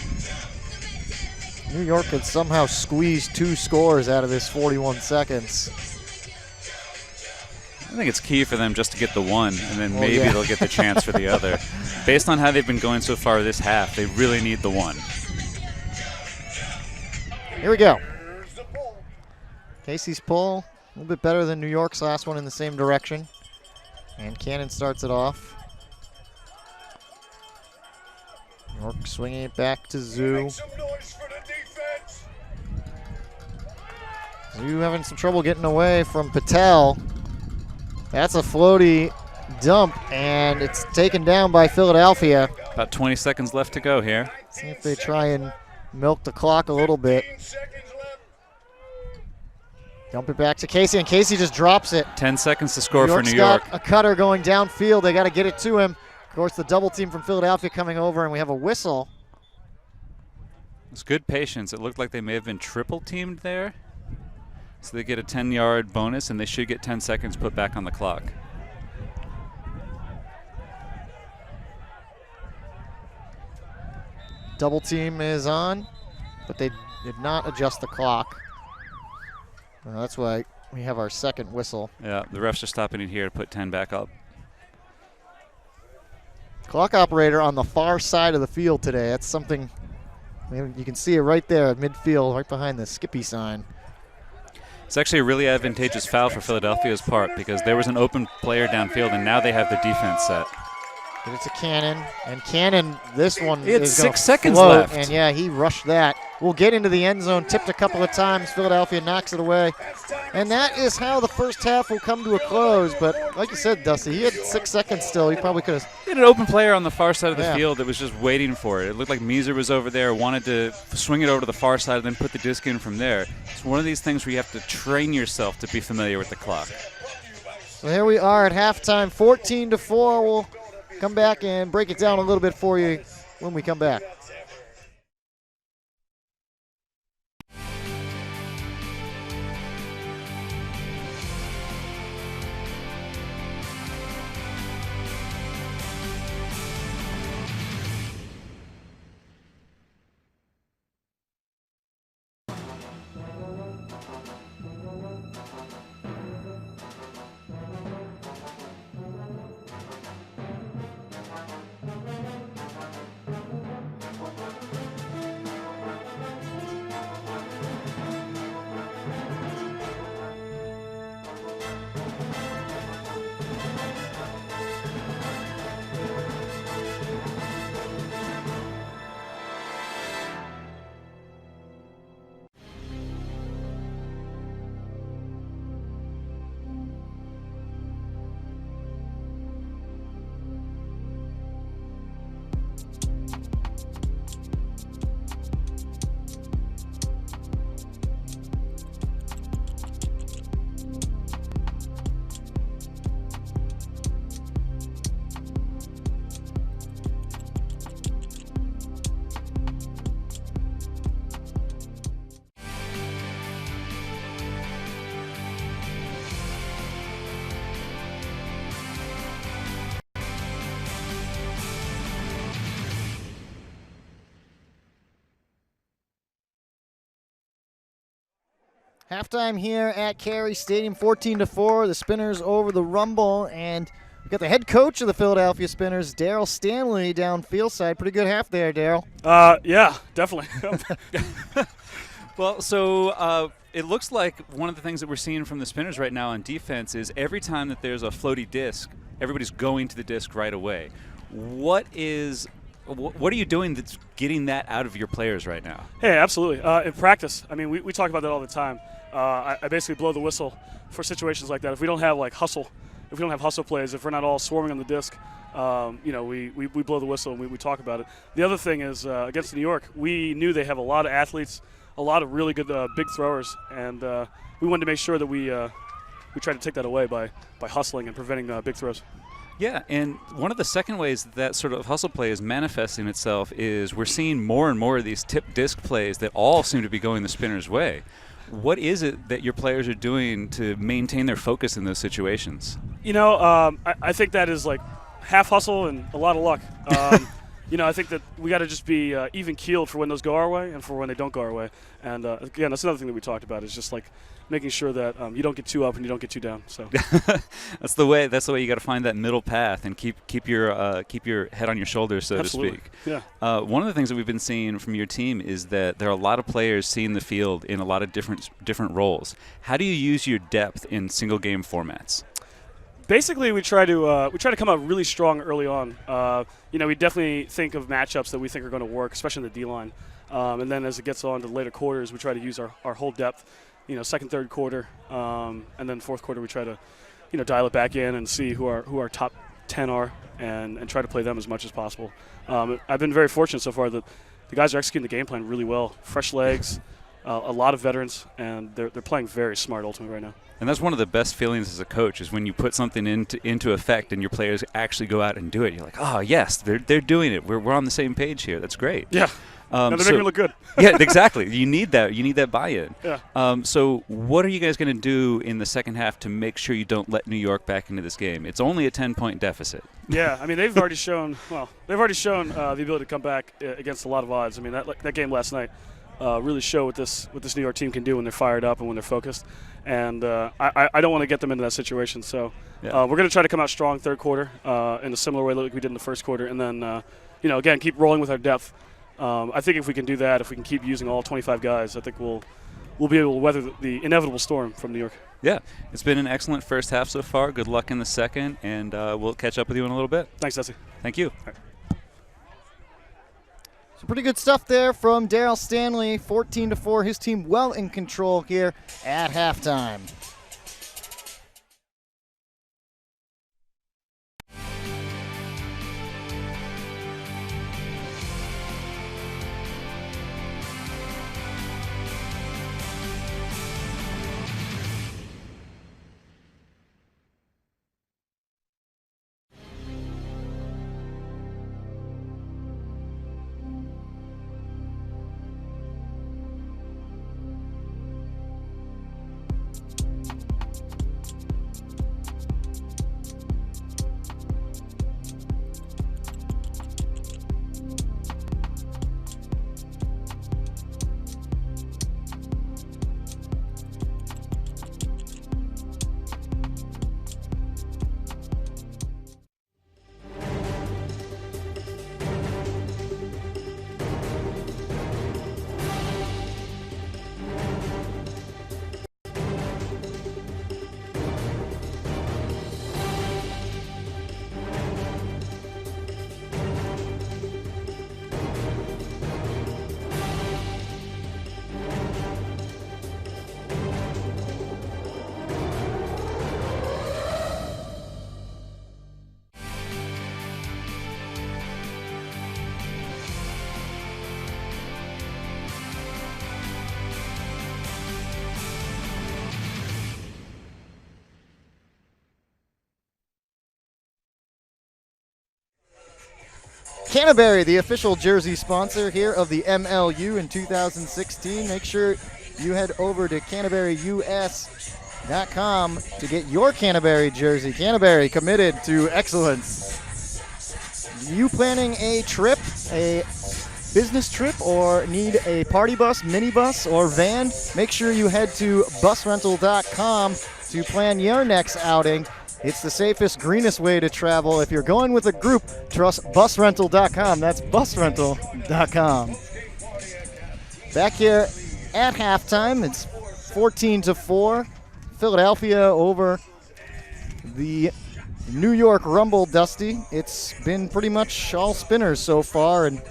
New York could somehow squeeze 2 scores out of this 41 seconds. I think it's key for them just to get the one, and then maybe they'll get the chance for the other. Based on how they've been going so far this half, they really need the one. Here we go. Casey's pull, a little bit better than New York's last one in the same direction. And Cannon starts it off. New York swinging it back to Zoo. Zoo having some trouble getting away from Patel. That's a floaty dump, and it's taken down by Philadelphia. About 20 seconds left to go here. See if they try and milk the clock a little bit. Dump it back to Casey, and Casey just drops it. 10 seconds to score for New York. York. A cutter going downfield. They got to get it to him. Of course, the double team from Philadelphia coming over, and we have a whistle. It's good patience. It looked like they may have been triple teamed there. So they get a 10-yard bonus, and they should get 10 seconds put back on the clock. Double team is on, but they did not adjust the clock. That's why we have our second whistle. Yeah, the refs are stopping it here to put 10 back up. Clock operator on the far side of the field today. That's something, you can see it right there at midfield, right behind the Skippy sign. It's actually a really advantageous foul for Philadelphia's part because there was an open player downfield, and now they have the defense set. But it's a Cannon, and Cannon, this one it's is 6 seconds float, left. And yeah, he rushed that. will get into the end zone, tipped a couple of times. Philadelphia knocks it away. And that is how the first half will come to a close. But like you said, Dusty, he had 6 seconds still. He probably could have. He had an open player on the far side of the Yeah. field that was just waiting for it. It looked like Meeser was over there, wanted to swing it over to the far side and then put the disc in from there. It's one of these things where you have to train yourself to be familiar with the clock. So here we are at halftime, 14-4. We'll come back and break it down a little bit for you when we come back. Halftime here at Carey Stadium, 14-4. The Spinners over the Rumble, and we've got the head coach of the Philadelphia Spinners, Daryl Stanley, down field side. Pretty good half there, Daryl. Yeah, definitely. Well, so it looks like one of the things that we're seeing from the Spinners right now on defense is every time that there's a floaty disc, everybody's going to the disc right away. What are you doing that's getting that out of your players right now? Hey, absolutely. In practice, I mean, we talk about that all the time. I basically blow the whistle for situations like that. If we don't have hustle plays, if we're not all swarming on the disc, we blow the whistle and we talk about it. The other thing is against New York, we knew they have a lot of athletes, a lot of really good big throwers, and we wanted to make sure that we tried to take that away by hustling and preventing big throws. Yeah, and one of the second ways that sort of hustle play is manifesting itself is we're seeing more and more of these tip disc plays that all seem to be going the Spinners' way. What is it that your players are doing to maintain their focus in those situations? I think that is like half hustle and a lot of luck. I think that we got to just be even keeled for when those go our way and for when they don't go our way. And again, that's another thing that we talked about is just like making sure that you don't get too up and you don't get too down. So that's the way you got to find that middle path and keep your head on your shoulders, so Absolutely. to speak. Yeah. One of the things that we've been seeing from your team is that there are a lot of players seeing the field in a lot of different roles. How do you use your depth in single game formats? Basically, we try to come out really strong early on. We definitely think of matchups that we think are going to work, especially in the D line. And then as it gets on to later quarters, we try to use our whole depth. Second, third quarter, and then fourth quarter, we try to, dial it back in and see who our top 10 are, and try to play them as much as possible. I've been very fortunate so far that the guys are executing the game plan really well. Fresh legs, a lot of veterans, and they're playing very smart ultimately right now. And that's one of the best feelings as a coach is when you put something into effect and your players actually go out and do it. You're like, oh yes, they're doing it. We're on the same page here. That's great. Yeah. They're making me look good. Yeah, exactly. You need that. You need that buy-in. Yeah. So what are you guys going to do in the second half to make sure you don't let New York back into this game? It's only a 10-point deficit. Yeah, I mean they've already shown the ability to come back against a lot of odds. I mean that game last night really showed what this New York team can do when they're fired up and when they're focused. And I don't want to get them into that situation. So we're going to try to come out strong third quarter in a similar way like we did in the first quarter, and then again keep rolling with our depth. I think if we can do that, if we can keep using all 25 guys, I think we'll be able to weather the inevitable storm from New York. Yeah, it's been an excellent first half so far. Good luck in the second, and we'll catch up with you in a little bit. Thanks, Dusty. Thank you. Right. Some pretty good stuff there from Daryl Stanley. 14-4, his team well in control here at halftime. Canterbury, the official jersey sponsor here of the MLU in 2016. Make sure you head over to CanterburyUS.com to get your Canterbury jersey. Canterbury, committed to excellence. You planning a trip, a business trip, or need a party bus, minibus, or van? Make sure you head to busrental.com to plan your next outing. It's the safest, greenest way to travel. If you're going with a group, trust busrental.com. That's busrental.com. Back here at halftime, it's 14-4. Philadelphia over the New York Rumble, Dusty. It's been pretty much all spinners so far, and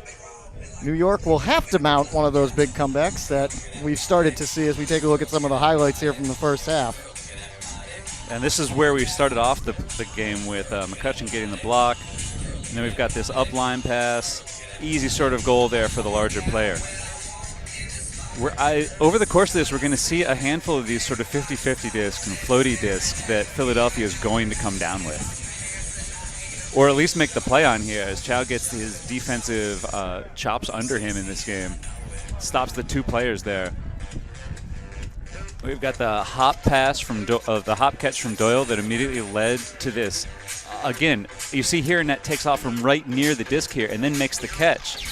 New York will have to mount one of those big comebacks that we've started to see as we take a look at some of the highlights here from the first half. And this is where we started off the game with McCutcheon getting the block. And then we've got this up line pass. Easy sort of goal there for the larger player. Over the course of this, we're going to see a handful of these sort of 50-50 discs and floaty discs that Philadelphia is going to come down with. Or at least make the play on here as Chow gets his defensive chops under him in this game. Stops the two players there. We've got the hop pass from the hop catch from Doyle that immediately led to this. Again, you see here, Net takes off from right near the disc here and then makes the catch.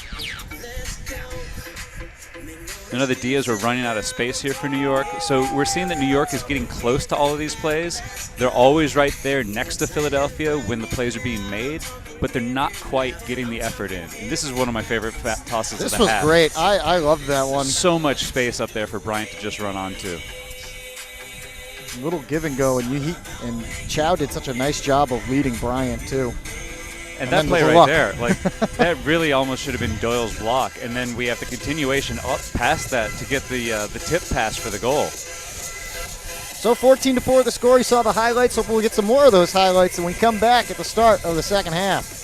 I know the Diaz are running out of space here for New York, so we're seeing that New York is getting close to all of these plays. They're always right there next to Philadelphia when the plays are being made, but they're not quite getting the effort in. And this is one of my favorite tosses of the half. This was great. I loved that one. So much space up there for Bryant to just run onto. Little give and go, and Chow did such a nice job of leading Bryant too. And that play right there, like that really almost should have been Doyle's block. And then we have the continuation up past that to get the tip pass for the goal. So 14-4 the score. You saw the highlights. Hopefully we'll get some more of those highlights when we come back at the start of the second half.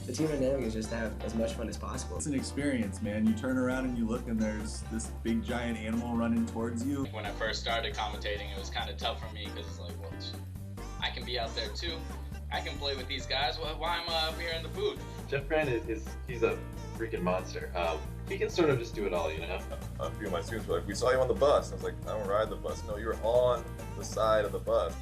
The team dynamic is just to have as much fun as possible. It's an experience, man. You turn around and you look and there's this big giant animal running towards you. When I first started commentating, it was kind of tough for me because it's like, well, I can be out there too. I can play with these guys. Why am I up here in the booth? Jeff Grant he's a freaking monster. He can sort of just do it all, you know? A few of my students were like, we saw you on the bus. I was like, I don't ride the bus. No, you're on the side of the bus.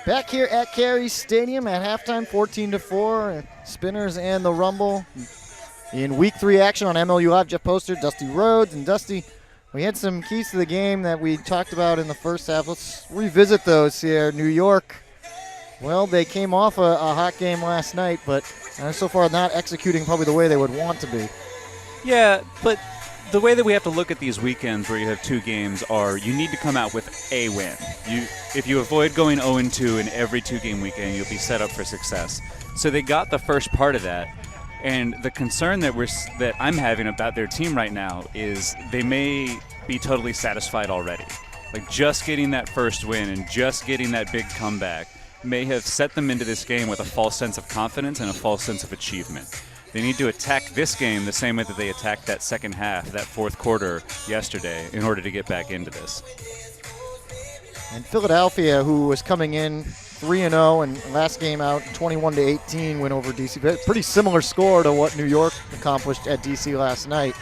Back here at Carey Stadium at halftime, 14-4. Spinners and the Rumble. In Week 3 action on MLU Live, Jeff Poster, Dusty Rhodes. And Dusty, we had some keys to the game that we talked about in the first half. Let's revisit those here. New York, well, they came off a hot game last night, but so far not executing probably the way they would want to be. Yeah, but the way that we have to look at these weekends where you have 2 games are you need to come out with a win. If you avoid going 0-2 in every 2-game weekend, you'll be set up for success. So they got the first part of that. And the concern that I'm having about their team right now is they may be totally satisfied already. Like just getting that first win and just getting that big comeback may have set them into this game with a false sense of confidence and a false sense of achievement. They need to attack this game the same way that they attacked that second half, that fourth quarter yesterday, in order to get back into this. And Philadelphia, who was coming in 3-0 and last game out 21-18 win over DC. Pretty similar score to what New York accomplished at DC last night.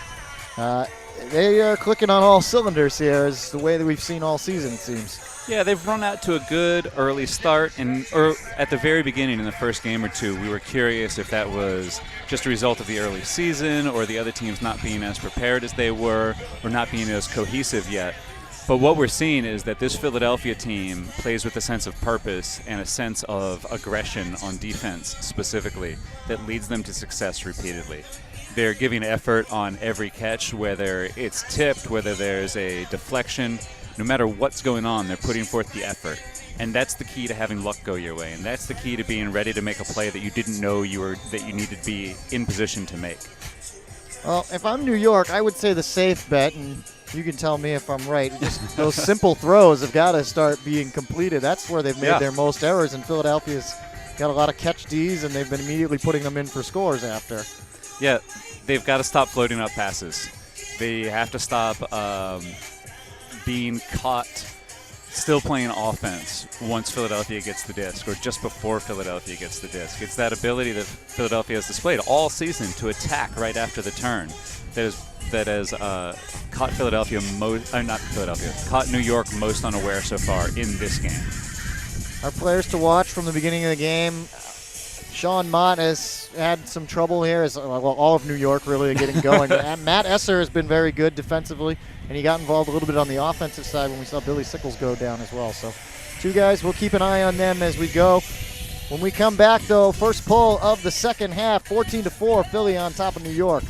They are clicking on all cylinders here, is the way that we've seen all season, it seems. Yeah, they've run out to a good early start, or at the very beginning in the first game or two, we were curious if that was just a result of the early season or the other teams not being as prepared as they were or not being as cohesive yet. But what we're seeing is that this Philadelphia team plays with a sense of purpose and a sense of aggression on defense specifically that leads them to success repeatedly. They're giving effort on every catch, whether it's tipped, whether there's a deflection. No matter what's going on, they're putting forth the effort. And that's the key to having luck go your way. And that's the key to being ready to make a play that you didn't know that you needed to be in position to make. Well, if I'm New York, I would say the safe bet, and you can tell me if I'm right. Just those simple throws have got to start being completed. That's where they've made their most errors, and Philadelphia's got a lot of catch Ds, and they've been immediately putting them in for scores after. Yeah, they've got to stop floating up passes. They have to stop being caught still playing offense once Philadelphia gets the disc or just before Philadelphia gets the disc. It's that ability that Philadelphia has displayed all season to attack right after the turn that has caught caught New York most unaware so far in this game. Our players to watch from the beginning of the game. Sean Mott has had some trouble here, all of New York really getting going. Matt Esser has been very good defensively, and he got involved a little bit on the offensive side when we saw Billy Sickles go down as well. So 2 guys, we'll keep an eye on them as we go. When we come back, though, first pull of the second half, 14-4, Philly on top of New York.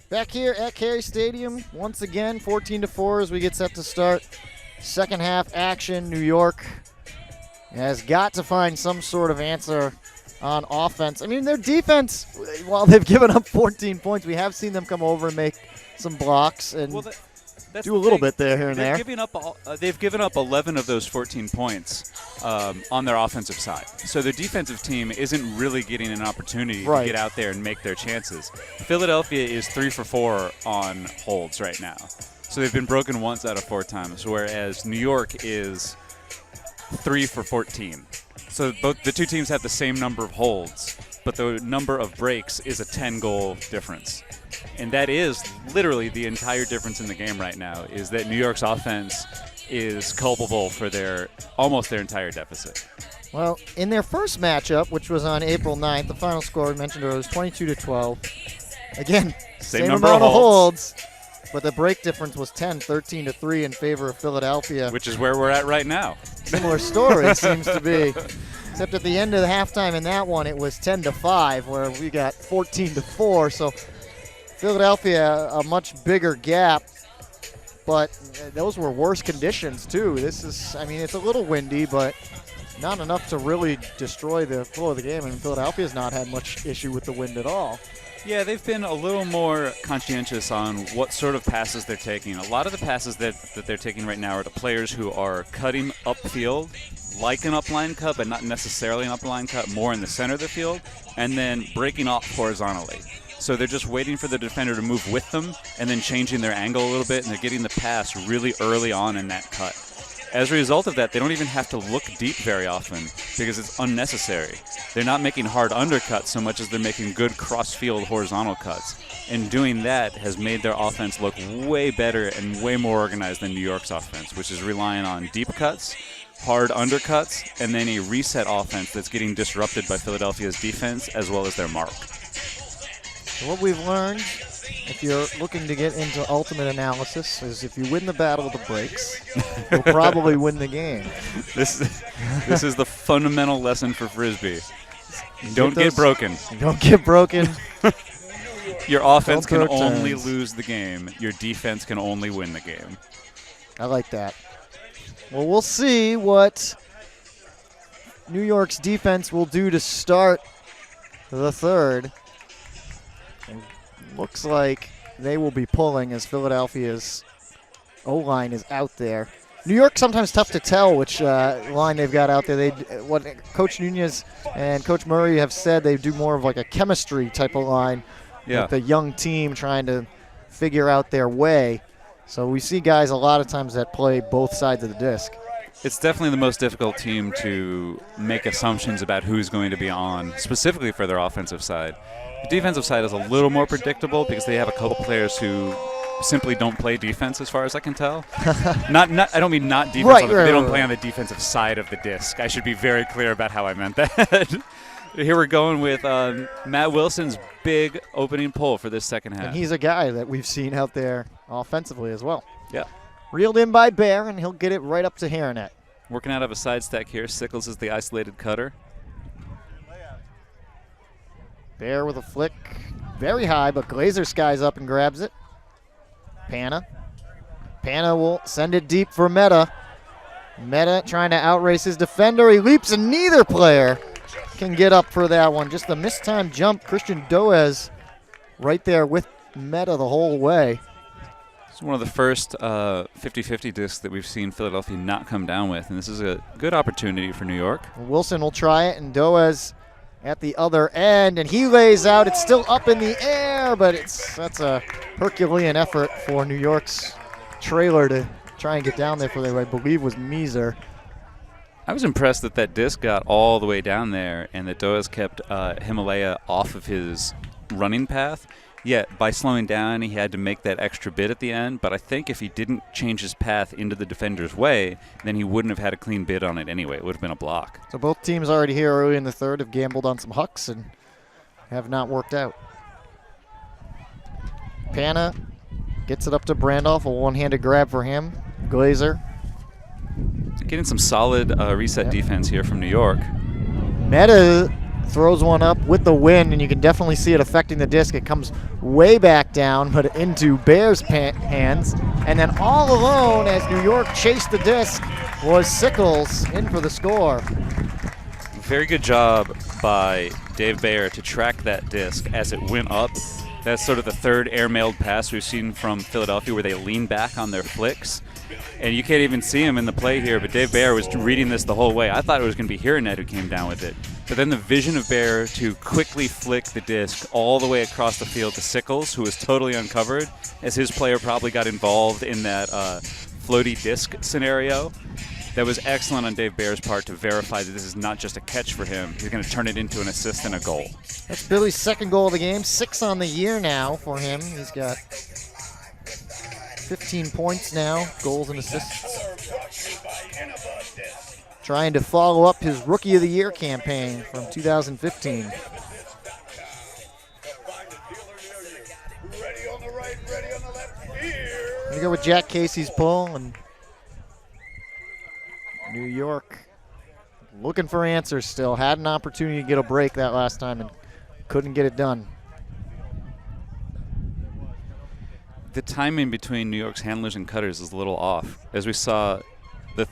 Back here at Carey Stadium, once again, 14-4 as we get set to start. Second half action. New York has got to find some sort of answer on offense. I mean, their defense, while they've given up 14 points, we have seen them come over and make some blocks and do a little bit there here and there. They've given up 11 of those 14 points on their offensive side. So their defensive team isn't really getting an opportunity to get out there and make their chances. Philadelphia is 3 for 4 on holds right now. So they've been broken once out of 4 times, whereas New York is 3 for 14. So both the two teams have the same number of holds, but the number of breaks is a 10-goal difference. And that is literally the entire difference in the game right now, is that New York's offense is culpable for almost their entire deficit. Well, in their first matchup, which was on April 9th, the final score we mentioned earlier was 22-12. Again, same number amount of of holds, but the break difference was 13-3 in favor of Philadelphia. Which is where we're at right now. Similar story seems to be, except at the end of the halftime in that one, it was 10-5, where we got 14-4. So Philadelphia, a much bigger gap, but those were worse conditions too. This is, I mean, it's a little windy, but not enough to really destroy the flow of the game. I mean, Philadelphia's not had much issue with the wind at all. Yeah, they've been a little more conscientious on what sort of passes they're taking. A lot of the passes that they're taking right now are to players who are cutting upfield, like an upline cut, but not necessarily an upline cut, more in the center of the field, and then breaking off horizontally. So they're just waiting for the defender to move with them and then changing their angle a little bit, and they're getting the pass really early on in that cut. As a result of that, they don't even have to look deep very often because it's unnecessary. They're not making hard undercuts so much as they're making good cross-field horizontal cuts. And doing that has made their offense look way better and way more organized than New York's offense, which is relying on deep cuts, hard undercuts, and then a reset offense that's getting disrupted by Philadelphia's defense as well as their mark. So what we've learned, if you're looking to get into ultimate analysis, is if you win the battle of the breaks, you'll probably win the game. This is the fundamental lesson for Frisbee. Don't get broken. Don't get broken. Your offense can Don't throw only turns. lose the game. Your defense can only win the game. I like that. Well, we'll see what New York's defense will do to start the third. It looks like they will be pulling as Philadelphia's O-line is out there. New York sometimes tough to tell which line they've got out there. What Coach Nunez and Coach Murray have said, they do more of like a chemistry type of line with the young team trying to figure out their way. So we see guys a lot of times that play both sides of the disc. It's definitely the most difficult team to make assumptions about who's going to be on, specifically for their offensive side. The defensive side is a little more predictable because they have a couple players who simply don't play defense, as far as I can tell. I don't mean not defense. They don't play on the defensive side of the disc. I should be very clear about how I meant that. Here we're going with Matt Wilson's big opening pull for this second half. And he's a guy that we've seen out there offensively as well. Yeah. Reeled in by Bear, and he'll get it right up to Haranet. Working out of a side stack here. Sickles is the isolated cutter. Bear with a flick. Very high, but Glazer skies up and grabs it. Pana will send it deep for Meta. Meta trying to outrace his defender. He leaps, and neither player can get up for that one. Just a mistimed jump. Christian Doez right there with Meta the whole way. It's one of the first 50-50 discs that we've seen Philadelphia not come down with, and this is a good opportunity for New York. Wilson will try it, and Doez at the other end, and he lays out. It's still up in the air, but that's a Herculean effort for New York's trailer to try and get down there for what I believe was Meeser. I was impressed that disc got all the way down there and that Doez kept Himalaya off of his running path. Yet, by slowing down, he had to make that extra bit at the end. But I think if he didn't change his path into the defender's way, then he wouldn't have had a clean bid on it anyway. It would have been a block. So both teams already here early in the third have gambled on some hucks and have not worked out. Pana gets it up to Brandolph, a one-handed grab for him. Glazer. Getting some solid reset defense here from New York. Meta throws one up with the wind, and you can definitely see it affecting the disc. It comes way back down, but into Bears' hands. And then all alone, as New York chased the disc, was Sickles in for the score. Very good job by Dave Bayer to track that disc as it went up. That's sort of the third air-mailed pass we've seen from Philadelphia where they lean back on their flicks. And you can't even see him in the play here, but Dave Bayer was reading this the whole way. I thought it was going to be Hiranet who came down with it. But then the vision of Bear to quickly flick the disc all the way across the field to Sickles, who was totally uncovered, as his player probably got involved in that floaty disc scenario. That was excellent on Dave Bear's part to verify that this is not just a catch for him. He's going to turn it into an assist and a goal. That's Billy's second goal of the game, 6 on the year now for him. He's got 15 points now, goals and assists. Trying to follow up his Rookie of the Year campaign from 2015. We go with Jack Casey's pull, and New York looking for answers still. Had an opportunity to get a break that last time and couldn't get it done. The timing between New York's handlers and cutters is a little off. As we saw, And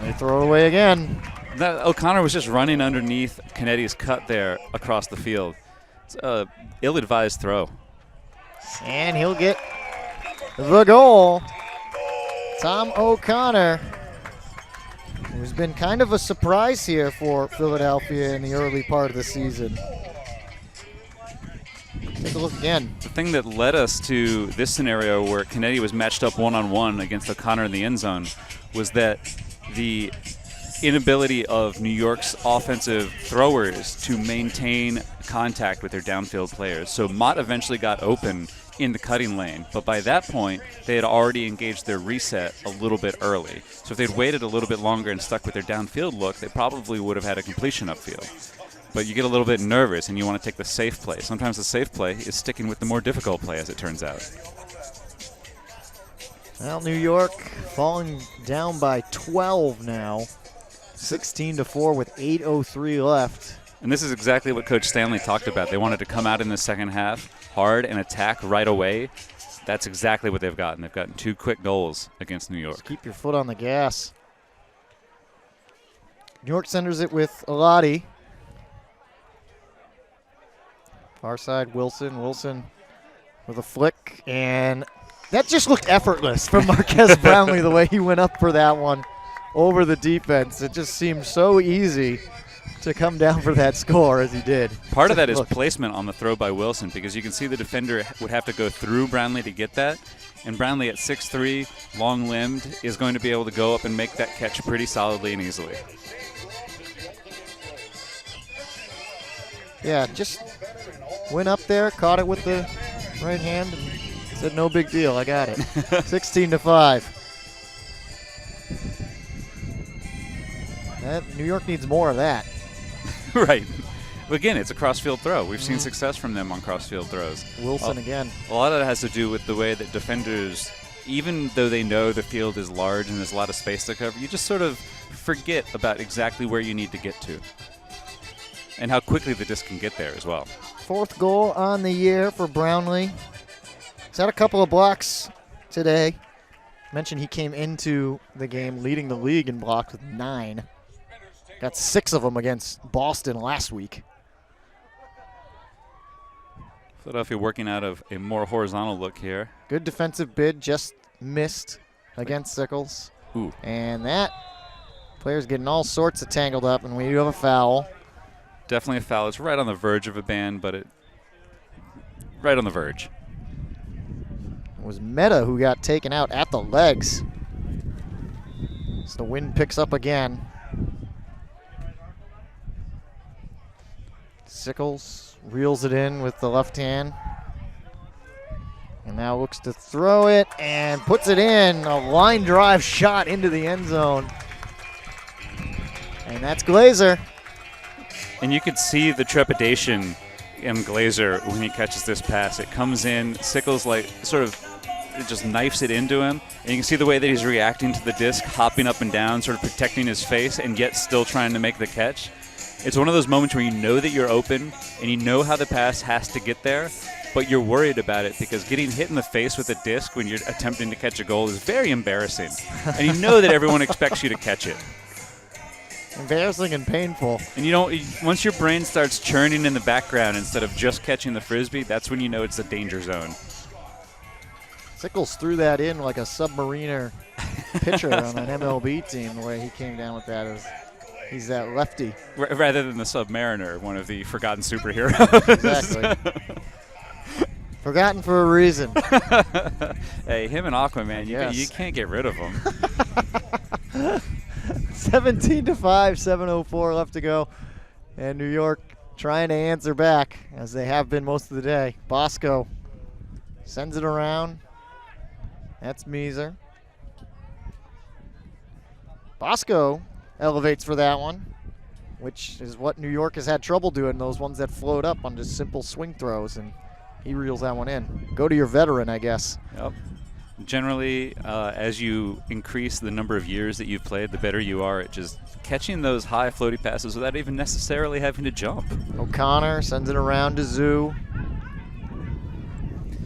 they throw it away again. O'Connor was just running underneath Canetti's cut there across the field. It's a ill-advised throw. And he'll get the goal. Tom O'Connor, who's been kind of a surprise here for Philadelphia in the early part of the season. Take a look again. The thing that led us to this scenario where Canetti was matched up one-on-one against O'Connor in the end zone was that the inability of New York's offensive throwers to maintain contact with their downfield players. So Mott eventually got open in the cutting lane, but by that point, they had already engaged their reset a little bit early. So if they'd waited a little bit longer and stuck with their downfield look, they probably would have had a completion upfield. But you get a little bit nervous and you want to take the safe play. Sometimes the safe play is sticking with the more difficult play, as it turns out. Well, New York falling down by 12 now. 16-4 with 8:03 left. And this is exactly what Coach Stanley talked about. They wanted to come out in the second half hard and attack right away. That's exactly what they've gotten. They've gotten 2 quick goals against New York. Just keep your foot on the gas. New York centers it with Alati. Far side, Wilson. Wilson with a flick, and that just looked effortless from Marquez Brownlee, the way he went up for that one over the defense. It just seemed so easy to come down for that score as he did. Part of that is placement on the throw by Wilson, because you can see the defender would have to go through Brownlee to get that, and Brownlee at 6'3", long-limbed, is going to be able to go up and make that catch pretty solidly and easily. Yeah, just went up there, caught it with the right hand, and said, no big deal, I got it. 16-5. New York needs more of that. Right. Again, it's a cross-field throw. We've seen success from them on cross-field throws. Wilson again. A lot of that has to do with the way that defenders, even though they know the field is large and there's a lot of space to cover, you just sort of forget about exactly where you need to get to and how quickly the disc can get there as well. 4th goal on the year for Brownlee. He's had a couple of blocks today. Mentioned he came into the game leading the league in blocks with 9. Got 6 of them against Boston last week. Philadelphia working out of a more horizontal look here. Good defensive bid, just missed against Sickles. Ooh. And that player's getting all sorts of tangled up, and we do have a foul. Definitely a foul. It's right on the verge of a ban, but right on the verge. It was Meta who got taken out at the legs. So the wind picks up again. Sickles reels it in with the left hand. And now looks to throw it and puts it in. A line drive shot into the end zone. And that's Glazer. And you could see the trepidation in Glazer when he catches this pass. It comes in, Sickles sort of just knifes it into him, and you can see the way that he's reacting to the disc, hopping up and down, sort of protecting his face, and yet still trying to make the catch. It's one of those moments where you know that you're open, and you know how the pass has to get there, but you're worried about it because getting hit in the face with a disc when you're attempting to catch a goal is very embarrassing. And you know that everyone expects you to catch it. Embarrassing and painful. And you don't. Once your brain starts churning in the background instead of just catching the Frisbee, that's when you know it's a danger zone. Sickles threw that in like a submariner pitcher on an MLB team, the way he came down with that. He's that lefty. Rather than the Submariner, one of the forgotten superheroes. Exactly. Forgotten for a reason. Hey, him and Aquaman, you can't get rid of them. 17-5, 7:04 left to go. And New York trying to answer back, as they have been most of the day. Bosco sends it around. That's Measer. Bosco elevates for that one, which is what New York has had trouble doing, those ones that float up on just simple swing throws, and he reels that one in. Go to your veteran, I guess. Yep. Generally, as you increase the number of years that you've played, the better you are at just catching those high floaty passes without even necessarily having to jump. O'Connor sends it around to Zoo.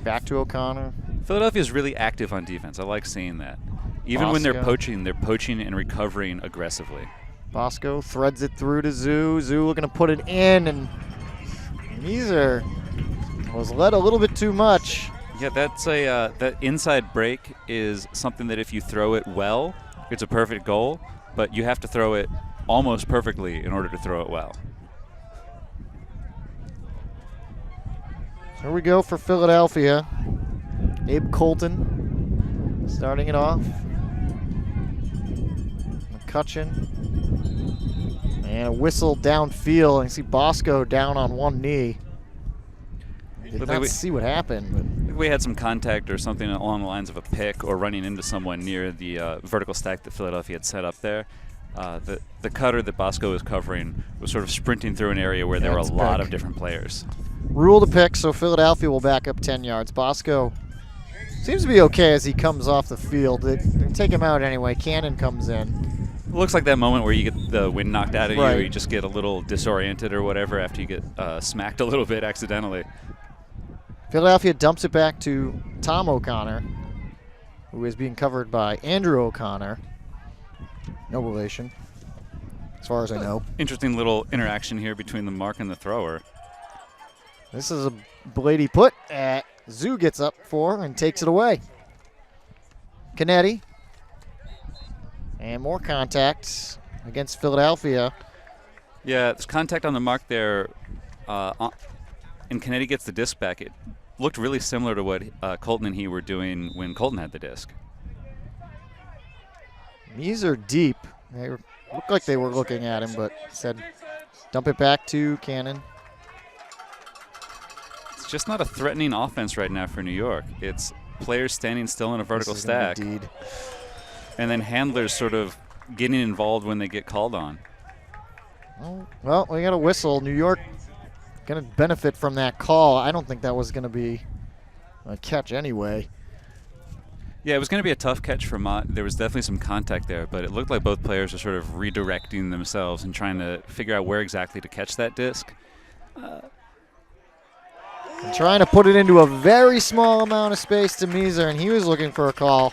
Back to O'Connor. Philadelphia is really active on defense. I like seeing that. Even when they're poaching and recovering aggressively. Bosco threads it through to Zoo. Zoo looking to put it in, and Measer was led a little bit too much. Yeah, that's that inside break is something that if you throw it well, it's a perfect goal, but you have to throw it almost perfectly in order to throw it well. Here we go for Philadelphia. Abe Colton starting it off. McCutcheon. And a whistle downfield. I see Bosco down on one knee. Did not see what happened. But we had some contact or something along the lines of a pick or running into someone near the vertical stack that Philadelphia had set up there. The cutter that Bosco was covering was sort of sprinting through an area where there were a lot of different players. Rule to pick, so Philadelphia will back up 10 yards. Bosco seems to be okay as he comes off the field. They take him out anyway. Cannon comes in. It looks like that moment where you get the wind knocked out of Right. you, you just get a little disoriented or whatever after you get smacked a little bit accidentally. Philadelphia dumps it back to Tom O'Connor, who is being covered by Andrew O'Connor. No relation, as far as I know. Interesting little interaction here between the mark and the thrower. This is a Blady put at Zoo gets up for and takes it away. Canetti. And more contact against Philadelphia. Yeah, there's contact on the mark there, and Canetti gets the disc back. It looked really similar to what Colton and he were doing when Colton had the disc. These are deep. They looked like they were looking at him, but said dump it back to Cannon. It's just not a threatening offense right now for New York. It's players standing still in a vertical stack. Indeed. And then handlers sort of getting involved when they get called on. Oh, well, we got a whistle. New York going to benefit from that call. I don't think that was going to be a catch anyway. Yeah, it was going to be a tough catch for Mott. There was definitely some contact there, but it looked like both players were sort of redirecting themselves and trying to figure out where exactly to catch that disc. And trying to put it into a very small amount of space to Measer, and he was looking for a call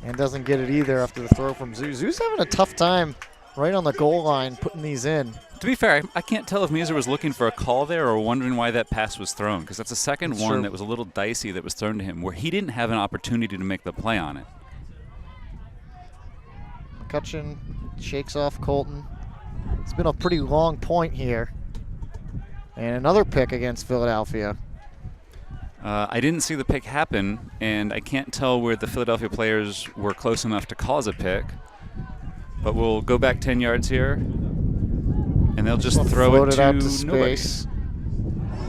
and doesn't get it either after the throw from Zoo. Zoo's having a tough time right on the goal line putting these in. To be fair, I can't tell if Measer was looking for a call there or wondering why that pass was thrown, because that's the second one that was a little dicey that was thrown to him where he didn't have an opportunity to make the play on it. McCutcheon shakes off Colton. It's been a pretty long point here. And another pick against Philadelphia. I didn't see the pick happen, and I can't tell where the Philadelphia players were close enough to cause a pick. But we'll go back 10 yards here, and they'll just throw it out to nobody. space.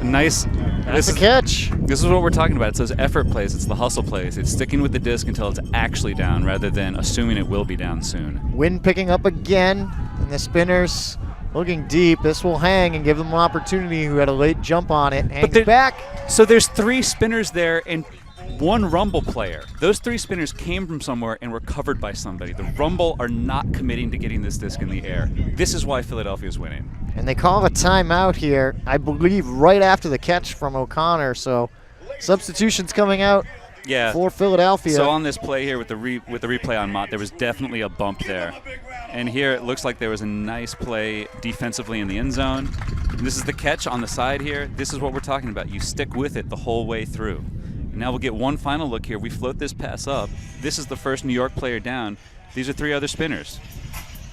Nice. That's a catch. This is what we're talking about. It's those effort plays. It's the hustle plays. It's sticking with the disc until it's actually down rather than assuming it will be down soon. Wind picking up again, and the spinners looking deep. This will hang and give them an opportunity. Who had a late jump on it. Hangs back. So there's 3 spinners there and 1 Rumble player. Those 3 spinners came from somewhere and were covered by somebody. The Rumble are not committing to getting this disc in the air. This is why Philadelphia is winning. And they call a timeout here, I believe, right after the catch from O'Connor. So substitutions coming out for Philadelphia. So on this play here with the replay on Mott, there was definitely a bump there. And here it looks like there was a nice play defensively in the end zone. And this is the catch on the side here. This is what we're talking about. You stick with it the whole way through. And now we'll get one final look here. We float this pass up. This is the first New York player down. These are 3 other spinners.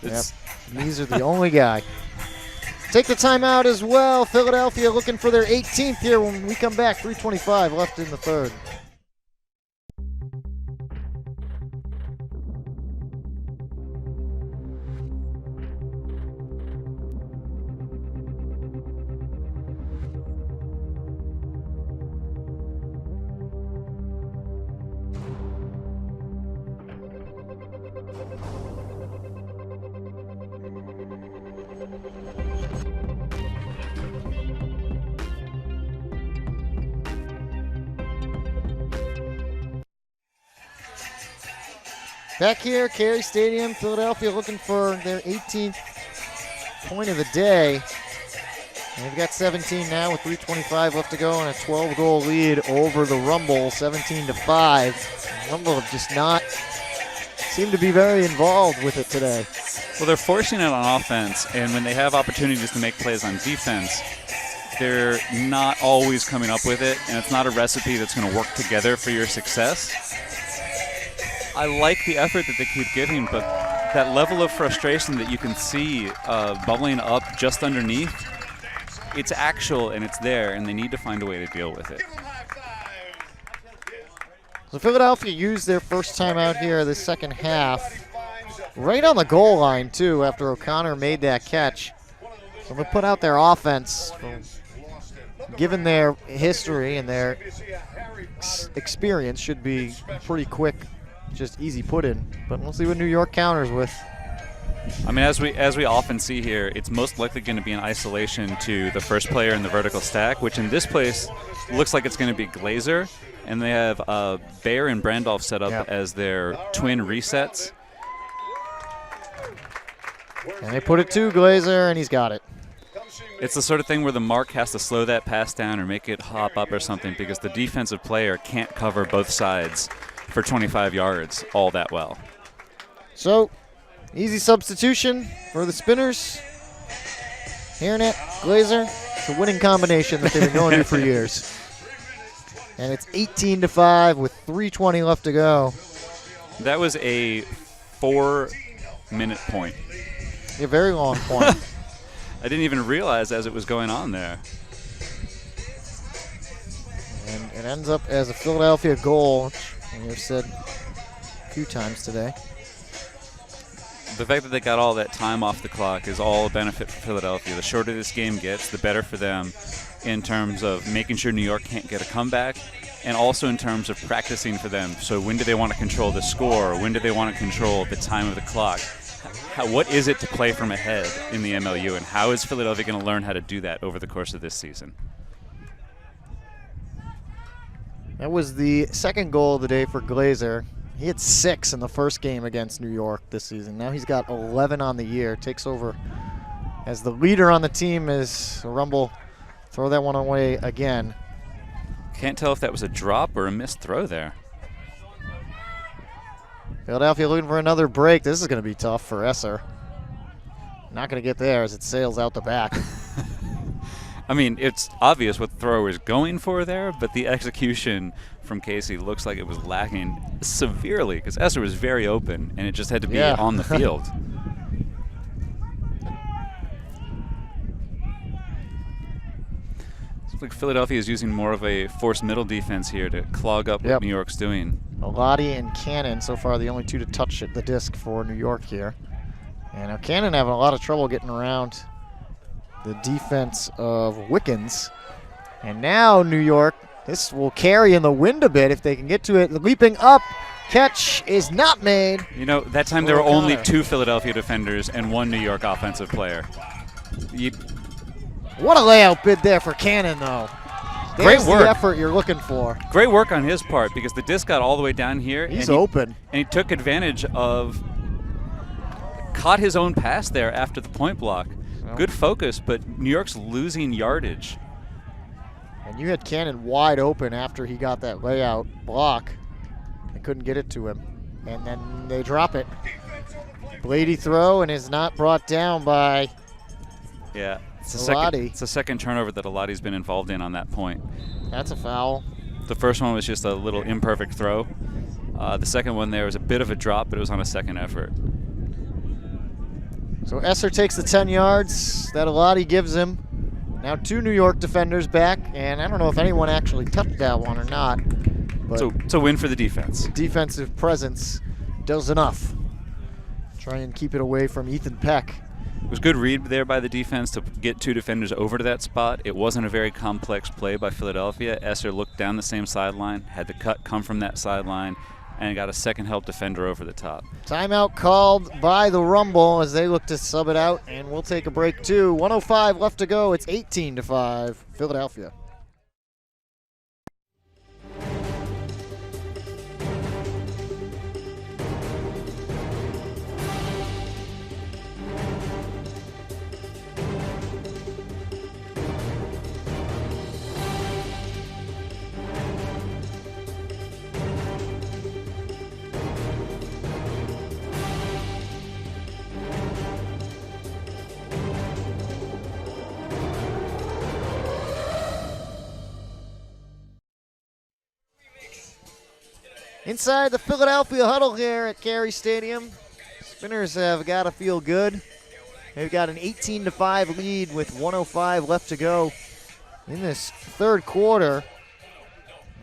It's, These are the only guy. Take the timeout as well. Philadelphia looking for their 18th here when we come back. 3:25 left in the third. Back here, Carey Stadium, Philadelphia looking for their 18th point of the day. And they've got 17 now with 3:25 left to go and a 12-goal lead over the Rumble, 17-5. Rumble have just not seemed to be very involved with it today. well, they're forcing it on offense, and when they have opportunities to make plays on defense, they're not always coming up with it, and it's not a recipe that's going to work together for your success. I like the effort that they keep giving, but that level of frustration that you can see bubbling up just underneath, it's actual and it's there, and they need to find a way to deal with it. So Philadelphia used their first time out here this second half, right on the goal line too, after O'Connor made that catch. So they put out their offense, given their history and their experience, should be pretty quick, just easy put in. But we'll see what New York counters with. I mean, as we often see here, it's most likely going to be in isolation to the first player in the vertical stack, which in this place looks like it's going to be Glazer, and they have Bear and Brandolph set up as their twin resets. And they put it to Glazer, and he's got it. It's the sort of thing where the mark has to slow that pass down or make it hop up or something, because the defensive player can't cover both sides for 25 yards all that well. So, easy substitution for the Spinners. Hairnet, Glazer. It's a winning combination that they've been going to for years. And it's 18-5 with 3:20 left to go. That was a 4-minute point. A very long point. I didn't even realize as it was going on there. And it ends up as a Philadelphia goal, which we've said a few times today. The fact that they got all that time off the clock is all a benefit for Philadelphia. The shorter this game gets, the better for them in terms of making sure New York can't get a comeback, and also in terms of practicing for them. So when do they want to control the score? When do they want to control the time of the clock? What is it to play from ahead in the MLU, and how is Philadelphia going to learn how to do that over the course of this season? That was the second goal of the day for Glazer. He had 6 in the first game against New York this season. Now he's got 11 on the year. Takes over as the leader on the team as Rumble throw that one away again. Can't tell if that was a drop or a missed throw there. Philadelphia looking for another break. This is going to be tough for Esser. Not going to get there as it sails out the back. I mean, it's obvious what the thrower is going for there, but the execution from Casey looks like it was lacking severely, because Esser was very open, and it just had to be on the field. Looks like Philadelphia is using more of a forced middle defense here to clog up what New York's doing. Alati and Cannon so far the only two to touch the disc for New York here. And now Cannon having a lot of trouble getting around the defense of Wickens. And now New York, this will carry in the wind a bit if they can get to it. Leaping up, catch is not made. You know, that time there were only 2 Philadelphia defenders and 1 New York offensive player. What a layout bid there for Cannon, though. Great work. The effort you're looking for. Great work on his part, because the disc got all the way down here. He's open. And he took advantage of, caught his own pass there after the point block. Well, good focus, but New York's losing yardage. And you had Cannon wide open after he got that layout block. They couldn't get it to him. And then they drop it. Blady throw and is not brought down by it's the second turnover that Alati's been involved in on that point. That's a foul. The first one was just a little imperfect throw. The second one there was a bit of a drop, but it was on a second effort. So Esser takes the 10 yards that Eladi gives him. Now 2 New York defenders back, and I don't know if anyone actually touched that one or not. But So it's a win for the defense. defensive presence does enough. Try and keep it away from Ethan Peck. It was good read there by the defense to get 2 defenders over to that spot. It wasn't a very complex play by Philadelphia. Esser looked down the same sideline, had the cut come from that sideline, and got a second help defender over the top. Timeout called by the Rumble as they look to sub it out, and we'll take a break too. 1:05 left to go. It's 18-5, Philadelphia. Inside the Philadelphia huddle here at Carey Stadium, Spinners have got to feel good. They've got an 18-5 lead with 1:05 left to go in this third quarter.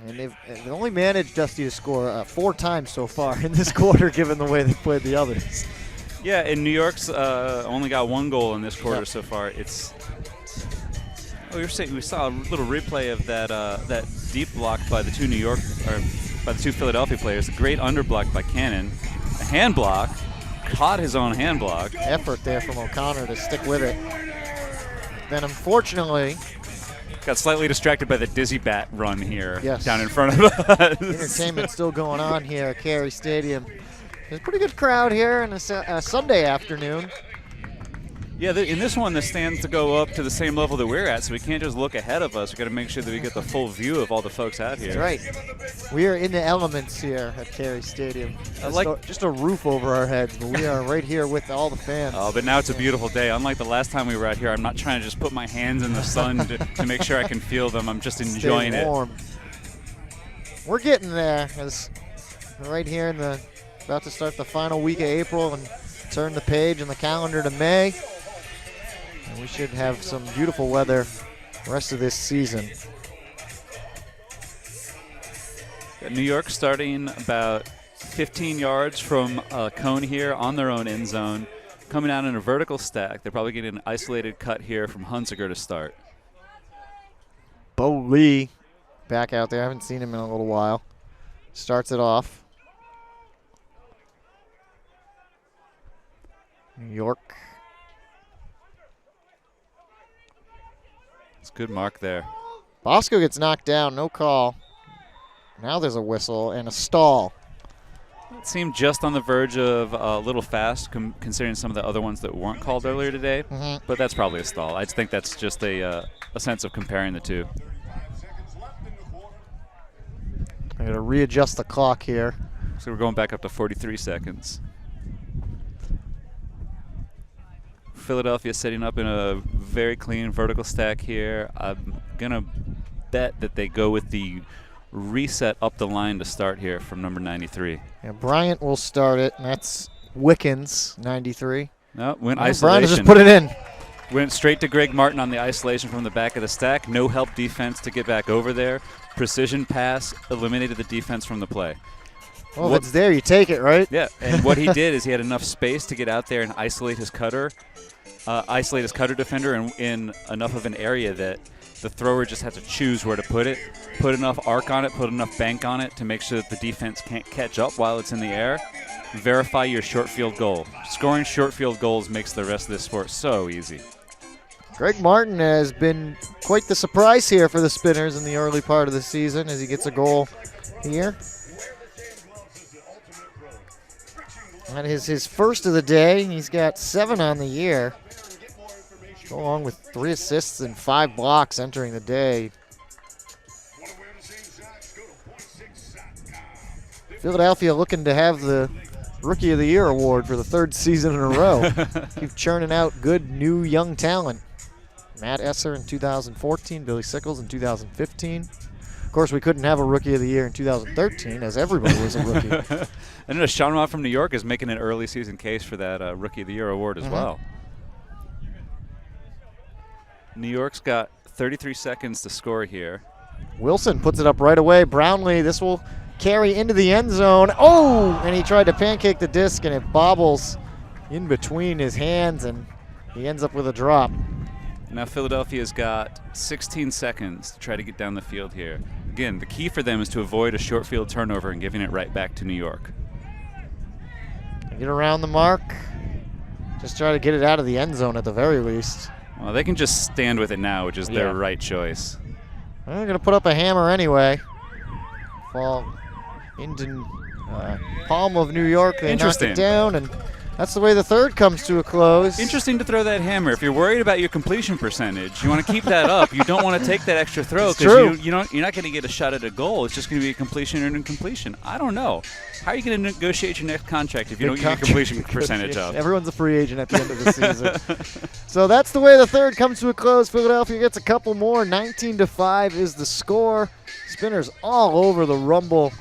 And they've only managed, Dusty, to score 4 times so far in this quarter, given the way they played the others. Yeah, and New York's only got 1 goal in this quarter so far. It's we saw a little replay of that deep block by the 2 by the 2 Philadelphia players. A great underblock by Cannon. A hand block. Caught his own hand block. Effort there from O'Connor to stick with it. Then unfortunately, got slightly distracted by the dizzy bat run here Yes. down in front of us. Entertainment still going on here at Carey Stadium. There's a pretty good crowd here on a Sunday afternoon. Yeah, in this one, the stands to go up to the same level that we're at, so we can't just look ahead of us. We've got to make sure that we get the full view of all the folks out here. That's right. We are in the elements here at Carey Stadium. Just a roof over our heads, but we are right here with all the fans. Oh, but now it's a beautiful day. Unlike the last time we were out here, I'm not trying to just put my hands in the sun to make sure I can feel them. I'm just enjoying Stay warm. it. We're getting there. As we're right here about to start the final week of April and turn the page in the calendar to May. And we should have some beautiful weather the rest of this season. Got New York starting about 15 yards from a cone here on their own end zone, coming out in a vertical stack. They're probably getting an isolated cut here from Hunziker to start. Bo Lee back out there. I haven't seen him in a little while. Starts it off. New York. It's a good mark there. Bosco gets knocked down, no call. Now there's a whistle and a stall. It seemed just on the verge of a little fast, considering some of the other ones that weren't called earlier today. But that's probably a stall. I just think that's just a sense of comparing the two. I got to readjust the clock here. So we're going back up to 43 seconds. Philadelphia setting up in a very clean vertical stack here. I'm going to bet that they go with the reset up the line to start here from number 93. Yeah, Bryant will start it, and that's Wickens, 93. No, went Bryant isolation. just put it in. Went straight to Greg Martin on the isolation from the back of the stack. No help defense to get back over there. Precision pass eliminated the defense from the play. Well, if it's there, you take it, right? Yeah, and what he did is he had enough space to get out there and isolate his cutter defender in enough of an area that the thrower just had to choose where to put it, put enough arc on it, put enough bank on it to make sure that the defense can't catch up while it's in the air. Verify your short field goal. Scoring short field goals makes the rest of this sport so easy. Greg Martin has been quite the surprise here for the Spinners in the early part of the season as he gets a goal here. That is his first of the day. He's got 7 on the year, along with 3 assists and 5 blocks entering the day. Philadelphia looking to have the Rookie of the Year award for the 3rd season in a row. Keep churning out good new young talent. Matt Esser in 2014, Billy Sickles in 2015. Of course, we couldn't have a Rookie of the Year in 2013 as everybody was a rookie. I know Sean Watt from New York is making an early season case for that Rookie of the Year award as well. New York's got 33 seconds to score here. Wilson puts it up right away. Brownlee, this will carry into the end zone. Oh, and he tried to pancake the disc, and it bobbles in between his hands, and he ends up with a drop. Now Philadelphia's got 16 seconds to try to get down the field here. Again, the key for them is to avoid a short field turnover and giving it right back to New York. Get around the mark. Just try to get it out of the end zone at the very least. Well, they can just stand with it now, which is their right choice. They're going to put up a hammer anyway. Fall into palm of New York. They knock it down, and that's the way the third comes to a close. Interesting to throw that hammer. If you're worried about your completion percentage, you want to keep that up. You don't want to take that extra throw because you're not going to get a shot at a goal. It's just going to be a completion or an incompletion. I don't know. How are you going to negotiate your next contract if you don't get your completion percentage up? Everyone's a free agent at the end of the season. So that's the way the third comes to a close. Philadelphia gets a couple more. 19-5 is the score. Spinners all over the Rumble.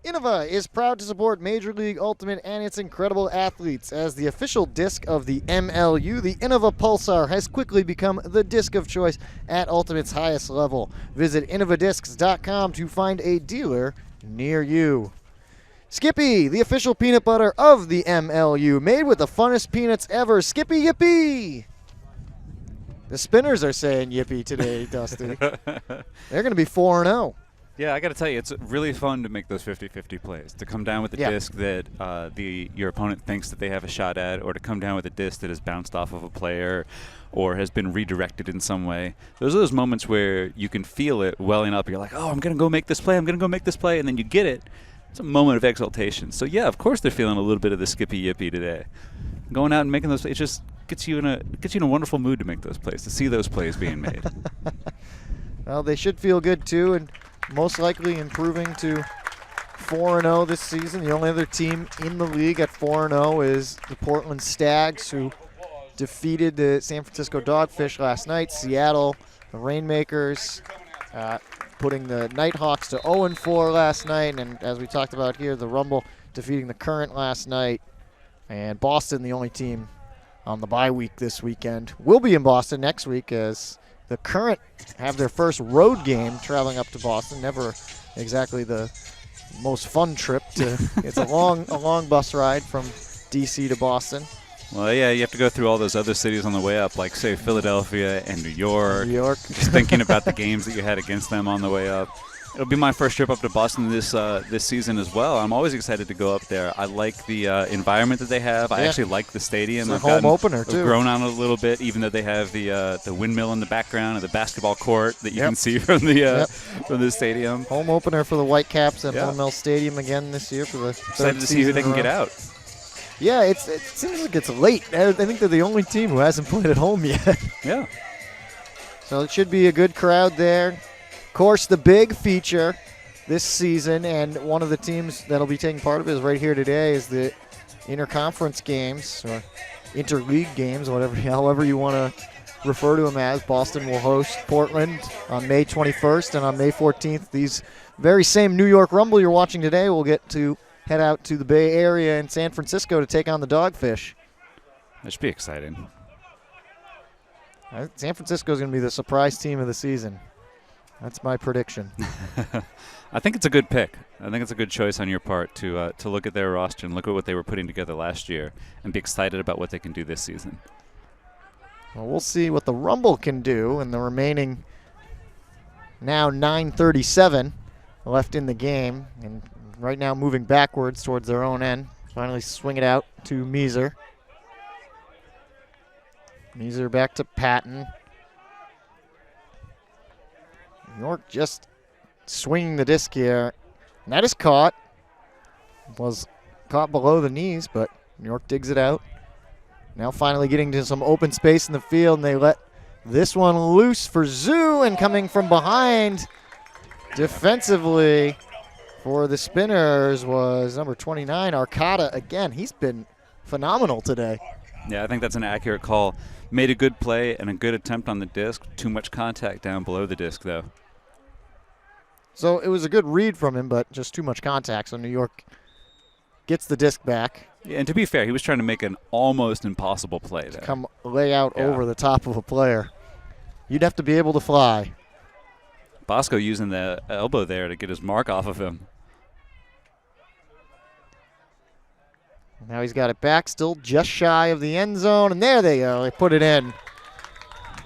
Innova is proud to support Major League Ultimate and its incredible athletes. As the official disc of the MLU, the Innova Pulsar has quickly become the disc of choice at Ultimate's highest level. Visit InnovaDiscs.com to find a dealer near you. Skippy, the official peanut butter of the MLU, made with the funnest peanuts ever. Skippy Yippee! The Spinners are saying yippee today, Dusty. They're going to be 4-0. Yeah, I got to tell you, it's really fun to make those 50-50 plays. To come down with a disc that your opponent thinks that they have a shot at, or to come down with a disc that has bounced off of a player or has been redirected in some way. Those are those moments where you can feel it welling up. You're like, oh, I'm going to go make this play. I'm going to go make this play. And then you get it. It's a moment of exaltation. So, yeah, of course they're feeling a little bit of the Skippy Yippee today. Going out and making those plays, it just gets you in a wonderful mood to make those plays, to see those plays being made. Well, they should feel good, too, and most likely improving to 4-0 this season. The only other team in the league at 4-0 is the Portland Stags, who defeated the San Francisco Dogfish last night. Seattle, the Rainmakers, putting the Nighthawks to 0-4 last night. And as we talked about here, the Rumble defeating the Current last night. And Boston, the only team on the bye week this weekend, will be in Boston next week as the Current have their first road game traveling up to Boston. Never exactly the most fun trip. It's a long bus ride from D.C. to Boston. Well, yeah, you have to go through all those other cities on the way up, like, say, Philadelphia and New York. Just thinking about the games that you had against them on the way up. It'll be my first trip up to Boston this season as well. I'm always excited to go up there. I like the environment that they have. I actually like the stadium. It's a home opener, too. I've grown on it a little bit, even though they have the windmill in the background and the basketball court that you can see from the stadium. Home opener for the Whitecaps at Windmill Stadium again this year for the third excited to see who they can get out. Yeah, it seems like it's late. I think they're the only team who hasn't played at home yet. Yeah. So it should be a good crowd there. Of course, the big feature this season, and one of the teams that'll be taking part of it is right here today, is the interconference games or interleague games, however you want to refer to them as. Boston will host Portland on May 21st, and on May 14th, these very same New York Rumble you're watching today will get to head out to the Bay Area in San Francisco to take on the Dogfish. That should be exciting. San Francisco is going to be the surprise team of the season. That's my prediction. I think it's a good pick. I think it's a good choice on your part to look at their roster and look at what they were putting together last year and be excited about what they can do this season. Well, we'll see what the Rumble can do in the remaining now 9:37 left in the game. And right now moving backwards towards their own end. Finally swing it out to Meeser. Meeser back to Patton. New York just swinging the disc here. And that is caught. Was caught below the knees, but New York digs it out. Now finally getting to some open space in the field, and they let this one loose for Zoo, and coming from behind defensively for the Spinners was number 29, Arcata. Again, he's been phenomenal today. Yeah, I think that's an accurate call. Made a good play and a good attempt on the disc. Too much contact down below the disc, though. So it was a good read from him, but just too much contact. So New York gets the disc back. Yeah, and to be fair, he was trying to make an almost impossible play there. Come lay out over the top of a player. You'd have to be able to fly. Bosco using the elbow there to get his mark off of him. Now he's got it back, still just shy of the end zone, and there they go. They put it in.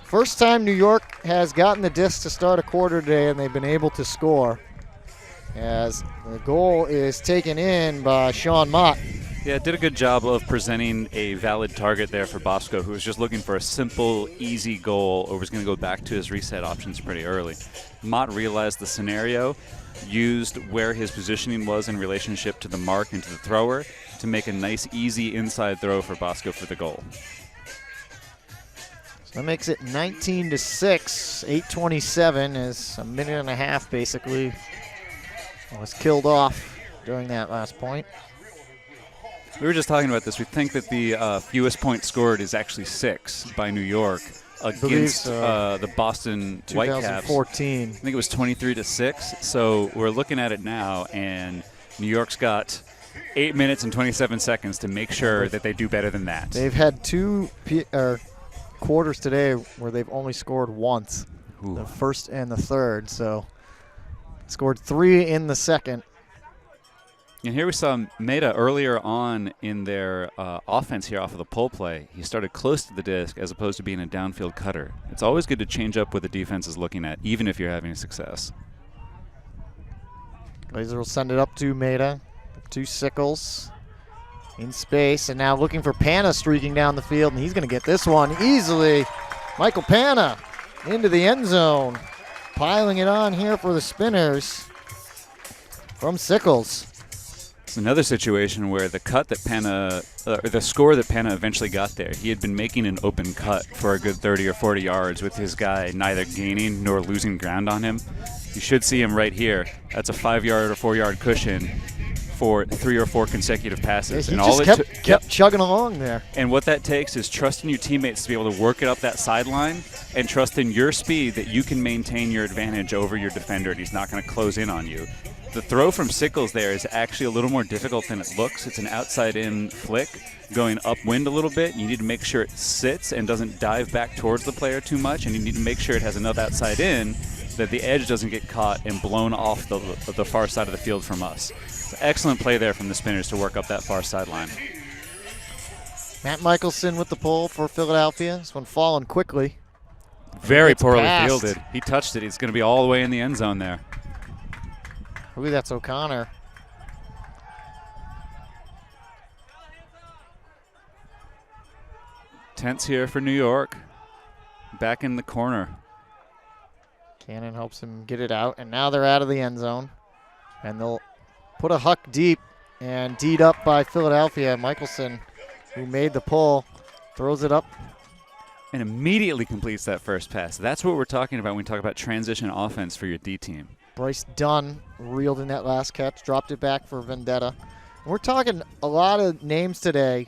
First time New York has gotten the disc to start a quarter today, and they've been able to score, as the goal is taken in by Sean Mott. Yeah, did a good job of presenting a valid target there for Bosco, who was just looking for a simple, easy goal, or was going to go back to his reset options pretty early. Mott realized the scenario, used where his positioning was in relationship to the mark and to the thrower to make a nice, easy inside throw for Bosco for the goal. So that makes it 19-6. 8:27 is a minute and a half, basically, was killed off during that last point. We were just talking about this. We think that the fewest points scored is actually 6 by New York against the Boston Whitecaps. 2014. I think it was 23-6. So we're looking at it now, and New York's got 8 minutes and 27 seconds to make sure that they do better than that. They've had two quarters today where they've only scored once, the first and the third. So scored 3 in the second. And here we saw Maeda earlier on in their offense here off of the pull play. He started close to the disc as opposed to being a downfield cutter. It's always good to change up what the defense is looking at, even if you're having success. Glazer will send it up to Maeda, to Sickles in space, and now looking for Pana streaking down the field, and he's going to get this one easily. Michael Pana into the end zone, piling it on here for the Spinners from Sickles. It's another situation where the cut that Pana, or the score that Pana eventually got there, he had been making an open cut for a good 30 or 40 yards with his guy neither gaining nor losing ground on him. You should see him right here. That's a 5-yard or 4-yard cushion for 3 or 4 consecutive passes. Yeah, he and all just kept chugging along there. And what that takes is trusting your teammates to be able to work it up that sideline and trusting your speed that you can maintain your advantage over your defender and he's not going to close in on you. The throw from Sickles there is actually a little more difficult than it looks. It's an outside-in flick going upwind a little bit. You need to make sure it sits and doesn't dive back towards the player too much, and you need to make sure it has enough outside in that the edge doesn't get caught and blown off the far side of the field from us. So excellent play there from the Spinners to work up that far sideline. Matt Michelson with the pull for Philadelphia. This one falling quickly. Very poorly passed. fielded. He touched it. He's going to be all the way in the end zone there. I believe that's O'Connor. Tense here for New York. Back in the corner. Cannon helps him get it out, and now they're out of the end zone. And they'll put a huck deep And D'd up by Philadelphia. Michelson, who made the pull, throws it up. And immediately completes that first pass. That's what we're talking about when we talk about transition offense for your D team. Bryce Dunn reeled in that last catch, dropped it back for Vendetta. We're talking a lot of names today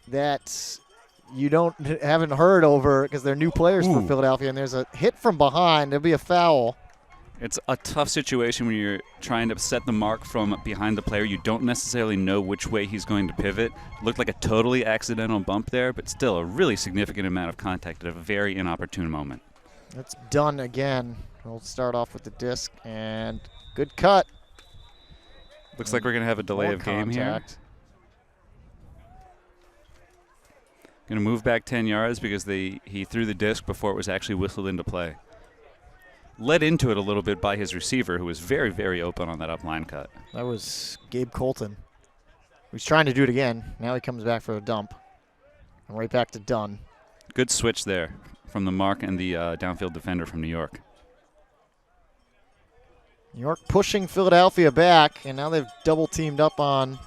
that you haven't heard over because they're new players for Philadelphia, and there's a hit from behind. There'll be a foul. It's a tough situation when you're trying to set the mark from behind the player. You don't necessarily know which way he's going to pivot. Looked like a totally accidental bump there, but still a really significant amount of contact at a very inopportune moment. That's Dunn again. We'll start off with the disc, and good cut. Looks like we're going to have a delay More of game here. contact. Going to move back 10 yards because he threw the disc before it was actually whistled into play. Led into it a little bit by his receiver, who was very, very open on that up line cut. That was Gabe Colton. He's trying to do it again. Now he comes back for a dump. And right back to Dunn. Good switch there from the mark and the downfield defender from New York. New York pushing Philadelphia back, and now they've double teamed up on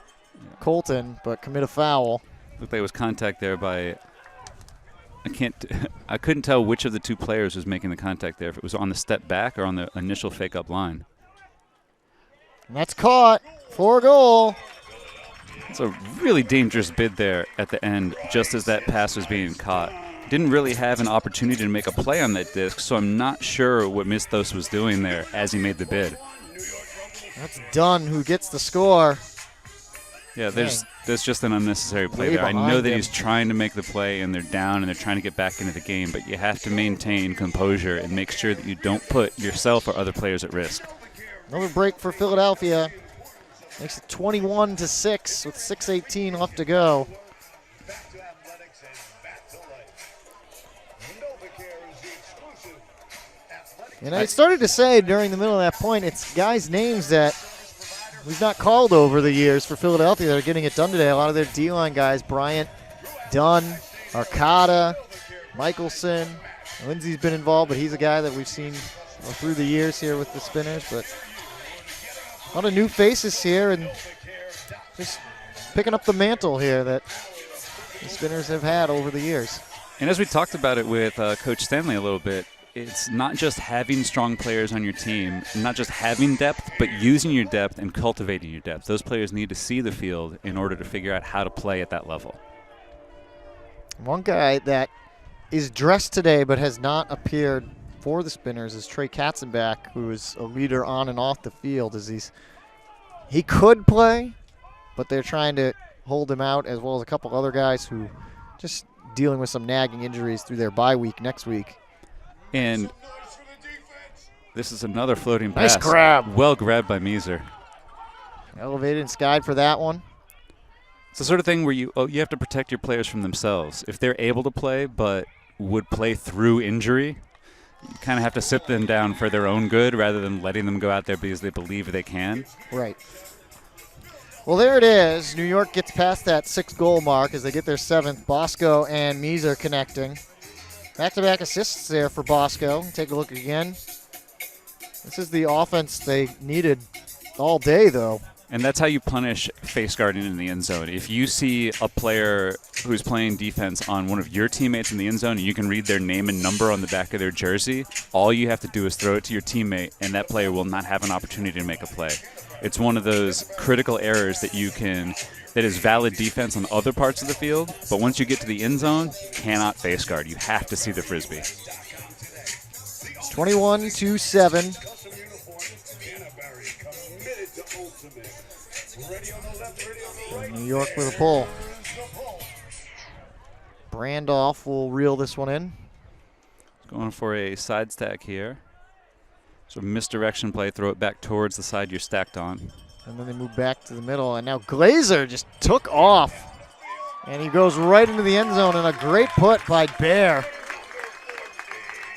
Colton, but commit a foul. Looked like there was contact there by, I couldn't tell which of the two players was making the contact there, if it was on the step back or on the initial fake up line. And that's caught for a goal. It's a really dangerous bid there at the end, just as that pass was being caught. Didn't really have an opportunity to make a play on that disc, so I'm not sure what Misthos was doing there as he made the bid. That's Dunn who gets the score. Yeah, there's just an unnecessary play Way there. I know behind that him. he's trying to make the play and they're down and they're trying to get back into the game, but you have to maintain composure and make sure that you don't put yourself or other players at risk. Another break for Philadelphia. Makes it 21-6 with 6:18 left to go. And I started to say during the middle of that point, it's guys' names that we've not called over the years for Philadelphia that are getting it done today. A lot of their D-line guys, Bryant, Dunn, Arcata, Michelson. Lindsey's been involved, but he's a guy that we've seen through the years here with the Spinners. But a lot of new faces here and just picking up the mantle here that the Spinners have had over the years. And as we talked about it with Coach Stanley a little bit, it's not just having strong players on your team, not just having depth, but using your depth and cultivating your depth. Those players need to see the field in order to figure out how to play at that level. One guy that is dressed today but has not appeared for the Spinners is Trey Katzenbach, who is a leader on and off the field. He could play, but they're trying to hold him out, as well as a couple other guys who just dealing with some nagging injuries through their bye week next week. And this is another floating pass. Nice grab. Well grabbed by Meeser. Elevated and skied for that one. It's the sort of thing where you have to protect your players from themselves. If they're able to play but would play through injury, you kind of have to sit them down for their own good rather than letting them go out there because they believe they can. Right. Well, there it is. New York gets past that 6-goal mark as they get their 7th. Bosco and Meeser connecting. Back-to-back assists there for Bosco. Take a look again. This is the offense they needed all day, though. And that's how you punish face guarding in the end zone. If you see a player who's playing defense on one of your teammates in the end zone and you can read their name and number on the back of their jersey, all you have to do is throw it to your teammate, and that player will not have an opportunity to make a play. It's one of those critical errors that is valid defense on other parts of the field, but once you get to the end zone, cannot face guard. You have to see the Frisbee. 21-7. New York with a pull. Brandoff will reel this one in. Going for a side stack here. So misdirection play, throw it back towards the side you're stacked on. And then they move back to the middle, and now Glazer just took off. And he goes right into the end zone, and a great put by Bear.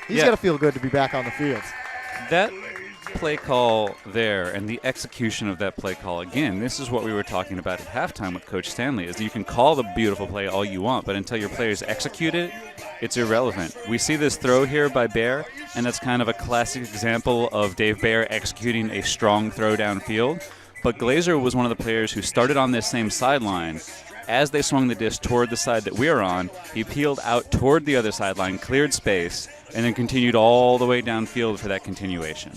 He's got to feel good to be back on the field. That play call there and the execution of that play call, again, this is what we were talking about at halftime with Coach Stanley, is you can call the beautiful play all you want, but until your players execute it, it's irrelevant. We see this throw here by Bear, and that's kind of a classic example of Dave Bear executing a strong throw downfield. But Glazer was one of the players who started on this same sideline. As they swung the disc toward the side that we're on, he peeled out toward the other sideline, cleared space, and then continued all the way downfield for that continuation.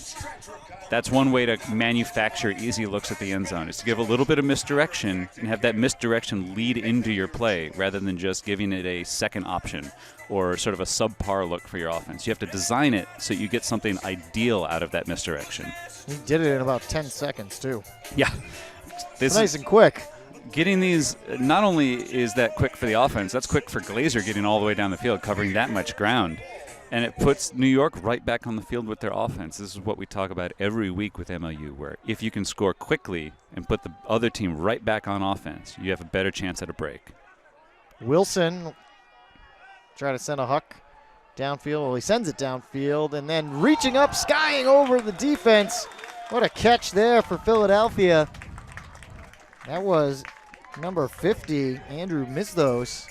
That's one way to manufacture easy looks at the end zone, is to give a little bit of misdirection and have that misdirection lead into your play rather than just giving it a second option or sort of a subpar look for your offense. You have to design it so you get something ideal out of that misdirection. He did it in about 10 seconds, too. Yeah. It's nice and quick. Getting these, not only is that quick for the offense, that's quick for Glazer getting all the way down the field, covering that much ground. And it puts New York right back on the field with their offense. This is what we talk about every week with MLU, where if you can score quickly and put the other team right back on offense, you have a better chance at a break. Wilson try to send a huck downfield. Well, he sends it downfield, and then reaching up, skying over the defense. What a catch there for Philadelphia. That was number 50, Andrew Misthos.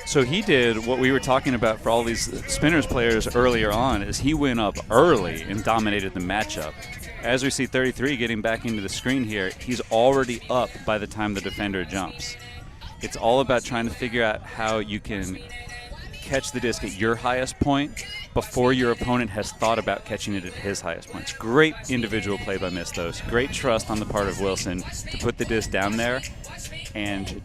So he did what we were talking about for all these Spinners players earlier on, is he went up early and dominated the matchup. As we see 33 getting back into the screen here, he's already up by the time the defender jumps. It's all about trying to figure out how you can catch the disc at your highest point before your opponent has thought about catching it at his highest points. Great individual play by Misthos. Great trust on the part of Wilson to put the disc down there and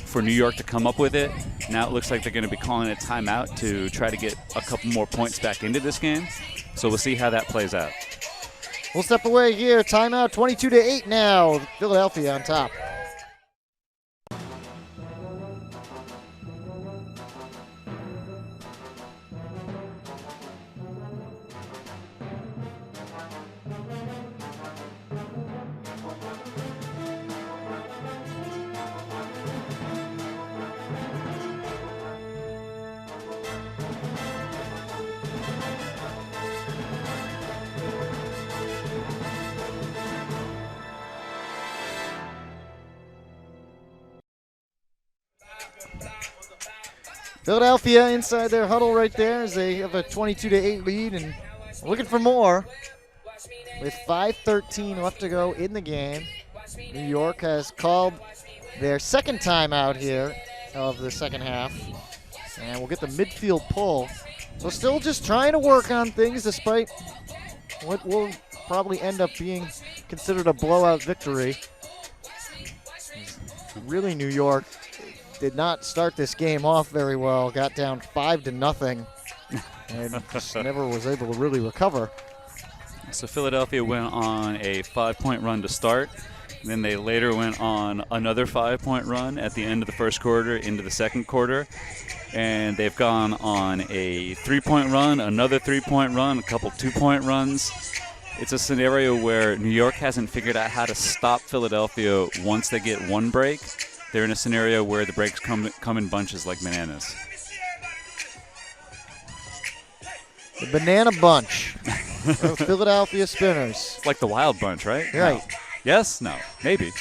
for New York to come up with it. Now it looks like they're going to be calling a timeout to try to get a couple more points back into this game. So we'll see how that plays out. We'll step away here. Timeout, 22-8 now. Philadelphia on top. Philadelphia inside their huddle right there as they have a 22-8 lead and looking for more. With 5:13 left to go in the game, New York has called their second timeout here of the second half. And we'll get the midfield pull. So still just trying to work on things despite what will probably end up being considered a blowout victory. Really, New York did not start this game off very well. Got down 5-0 and just never was able to really recover. So Philadelphia went on a 5-point run to start. Then they later went on another 5-point run at the end of the first quarter into the second quarter. And they've gone on a 3-point run, another 3-point run, a couple 2-point runs. It's a scenario where New York hasn't figured out how to stop Philadelphia once they get one break. They're in a scenario where the breaks come in bunches like bananas. The banana bunch of Philadelphia Spinners. It's like the Wild Bunch, right? Right. No. Yes? No. Maybe.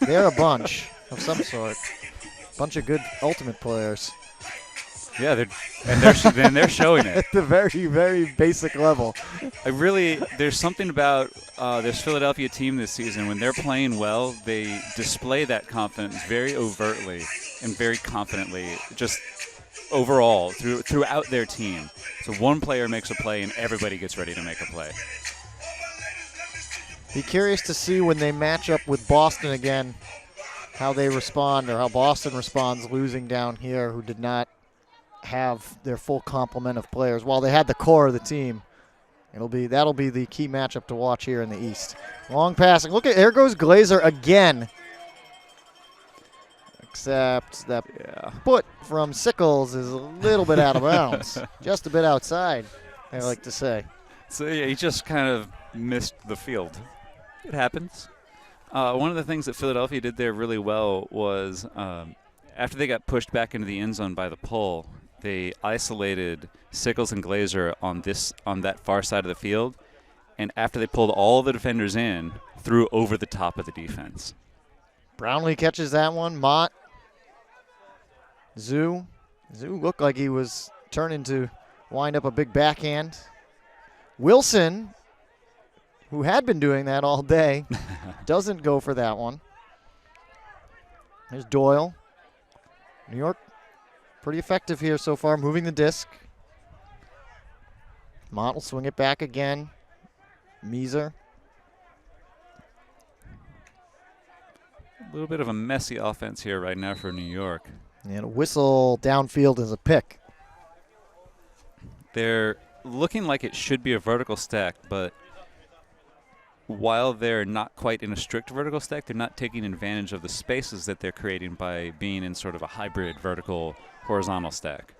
They're a bunch of some sort. Bunch of good ultimate players. Yeah, they're showing it. At the very, very basic level. There's something about this Philadelphia team this season. When they're playing well, they display that confidence very overtly and very confidently, just overall, throughout their team. So one player makes a play and everybody gets ready to make a play. Be curious to see when they match up with Boston again, how they respond, or how Boston responds losing down here, who did not have their full complement of players. While they had the core of the team, that'll be the key matchup to watch here in the East. Long passing. Look at, there goes Glazer again. Except that foot from Sickles is a little bit out of bounds. Just a bit outside, I like to say. So yeah, he just kind of missed the field. It happens. One of the things that Philadelphia did there really well was after they got pushed back into the end zone by the pull, they isolated Sickles and Glazer on that far side of the field, and after they pulled all the defenders in, threw over the top of the defense. Brownlee catches that one. Mott. Zoo looked like he was turning to wind up a big backhand. Wilson who had been doing that all day, doesn't go for that one. There's Doyle. New York, pretty effective here so far, moving the disc. Mott will swing it back again. Meeser. A little bit of a messy offense here right now for New York. And a whistle downfield is a pick. They're looking like it should be a vertical stack, but while they're not quite in a strict vertical stack, they're not taking advantage of the spaces that they're creating by being in sort of a hybrid vertical horizontal stack.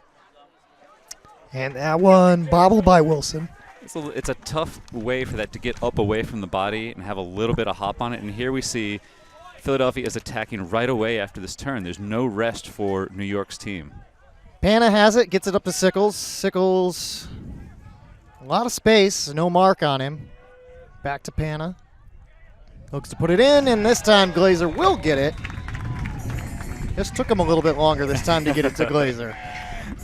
And that one bobbled by Wilson. It's a tough way for that to get up away from the body and have a little bit of hop on it. And here we see Philadelphia is attacking right away after this turn. There's no rest for New York's team. Panna has it, gets it up to Sickles. Sickles, a lot of space, no mark on him. Back to Panna. Looks to put it in, and this time Glazer will get it. Just took him a little bit longer this time to get it to Glazer.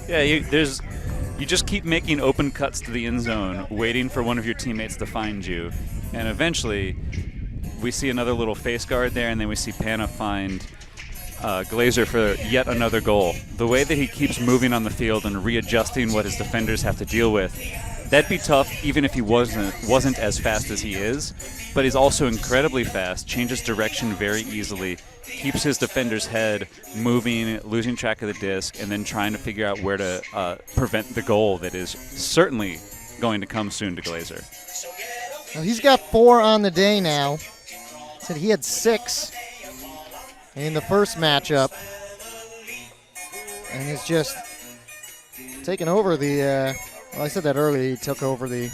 Yeah, you just keep making open cuts to the end zone, waiting for one of your teammates to find you. And eventually, we see another little face guard there, and then we see Panna find Glazer for yet another goal. The way that he keeps moving on the field and readjusting what his defenders have to deal with, that'd be tough even if he wasn't as fast as he is, but he's also incredibly fast, changes direction very easily, keeps his defender's head moving, losing track of the disc, and then trying to figure out where to prevent the goal that is certainly going to come soon to Glazer. Well, he's got 4 on the day now. Said he had 6 in the first matchup, and he's just taken over the. Well, I said that earlier. He took over the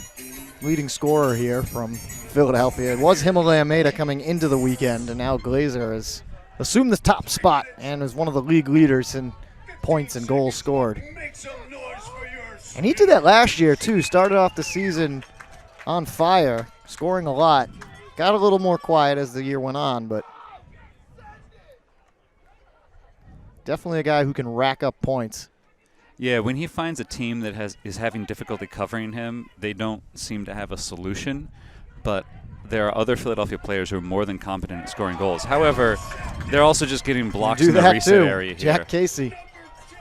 leading scorer here from Philadelphia. It was Himalaya Maeda coming into the weekend, and now Glazer has assumed the top spot and is one of the league leaders in points and goals scored. And he did that last year, too. Started off the season on fire, scoring a lot. Got a little more quiet as the year went on, but definitely a guy who can rack up points. Yeah, when he finds a team that is having difficulty covering him, they don't seem to have a solution. But there are other Philadelphia players who are more than competent at scoring goals. However, they're also just getting blocks in the reset area here. Jack Casey.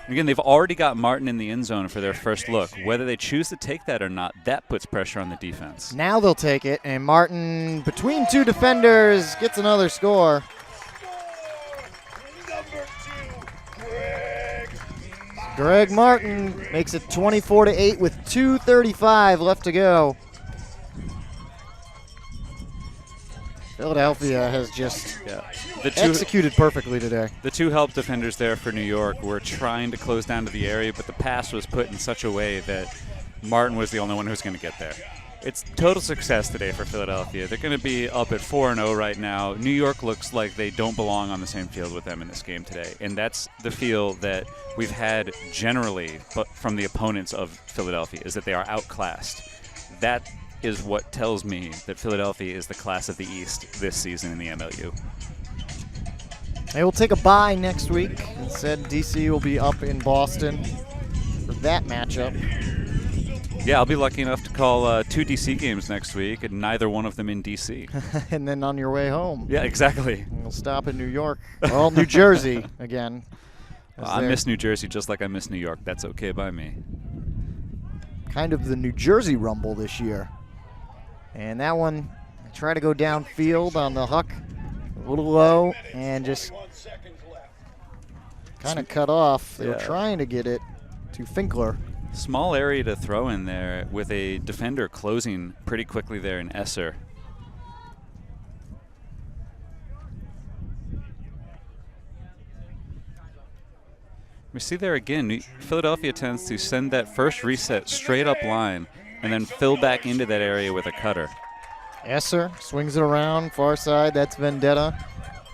Again, they've already got Martin in the end zone for their first look. Whether they choose to take that or not, that puts pressure on the defense. Now they'll take it, and Martin, between 2 defenders, gets another score. Greg Martin makes it 24-8 with 2:35 left to go. Philadelphia has just executed perfectly today. The 2 help defenders there for New York were trying to close down to the area, but the pass was put in such a way that Martin was the only one who was going to get there. It's total success today for Philadelphia. They're going to be up at 4-0 right now. New York looks like they don't belong on the same field with them in this game today, and that's the feel that we've had generally from the opponents of Philadelphia, is that they are outclassed. That is what tells me that Philadelphia is the class of the East this season in the MLU. They will take a bye next week. Instead, DC will be up in Boston for that matchup. Yeah, I'll be lucky enough to call 2 DC games next week, and neither one of them in DC. And then on your way home. Yeah, exactly. We'll stop in New York. Well, New Jersey again. I miss New Jersey just like I miss New York. That's okay by me. Kind of the New Jersey Rumble this year. And that one, try to go downfield on the huck, a little low, and just kind of cut off. They were trying to get it to Finkler. Small area to throw in there with a defender closing pretty quickly there in Esser. We see there again, Philadelphia tends to send that first reset straight up line and then fill back into that area with a cutter. Esser swings it around, far side, that's Vendetta.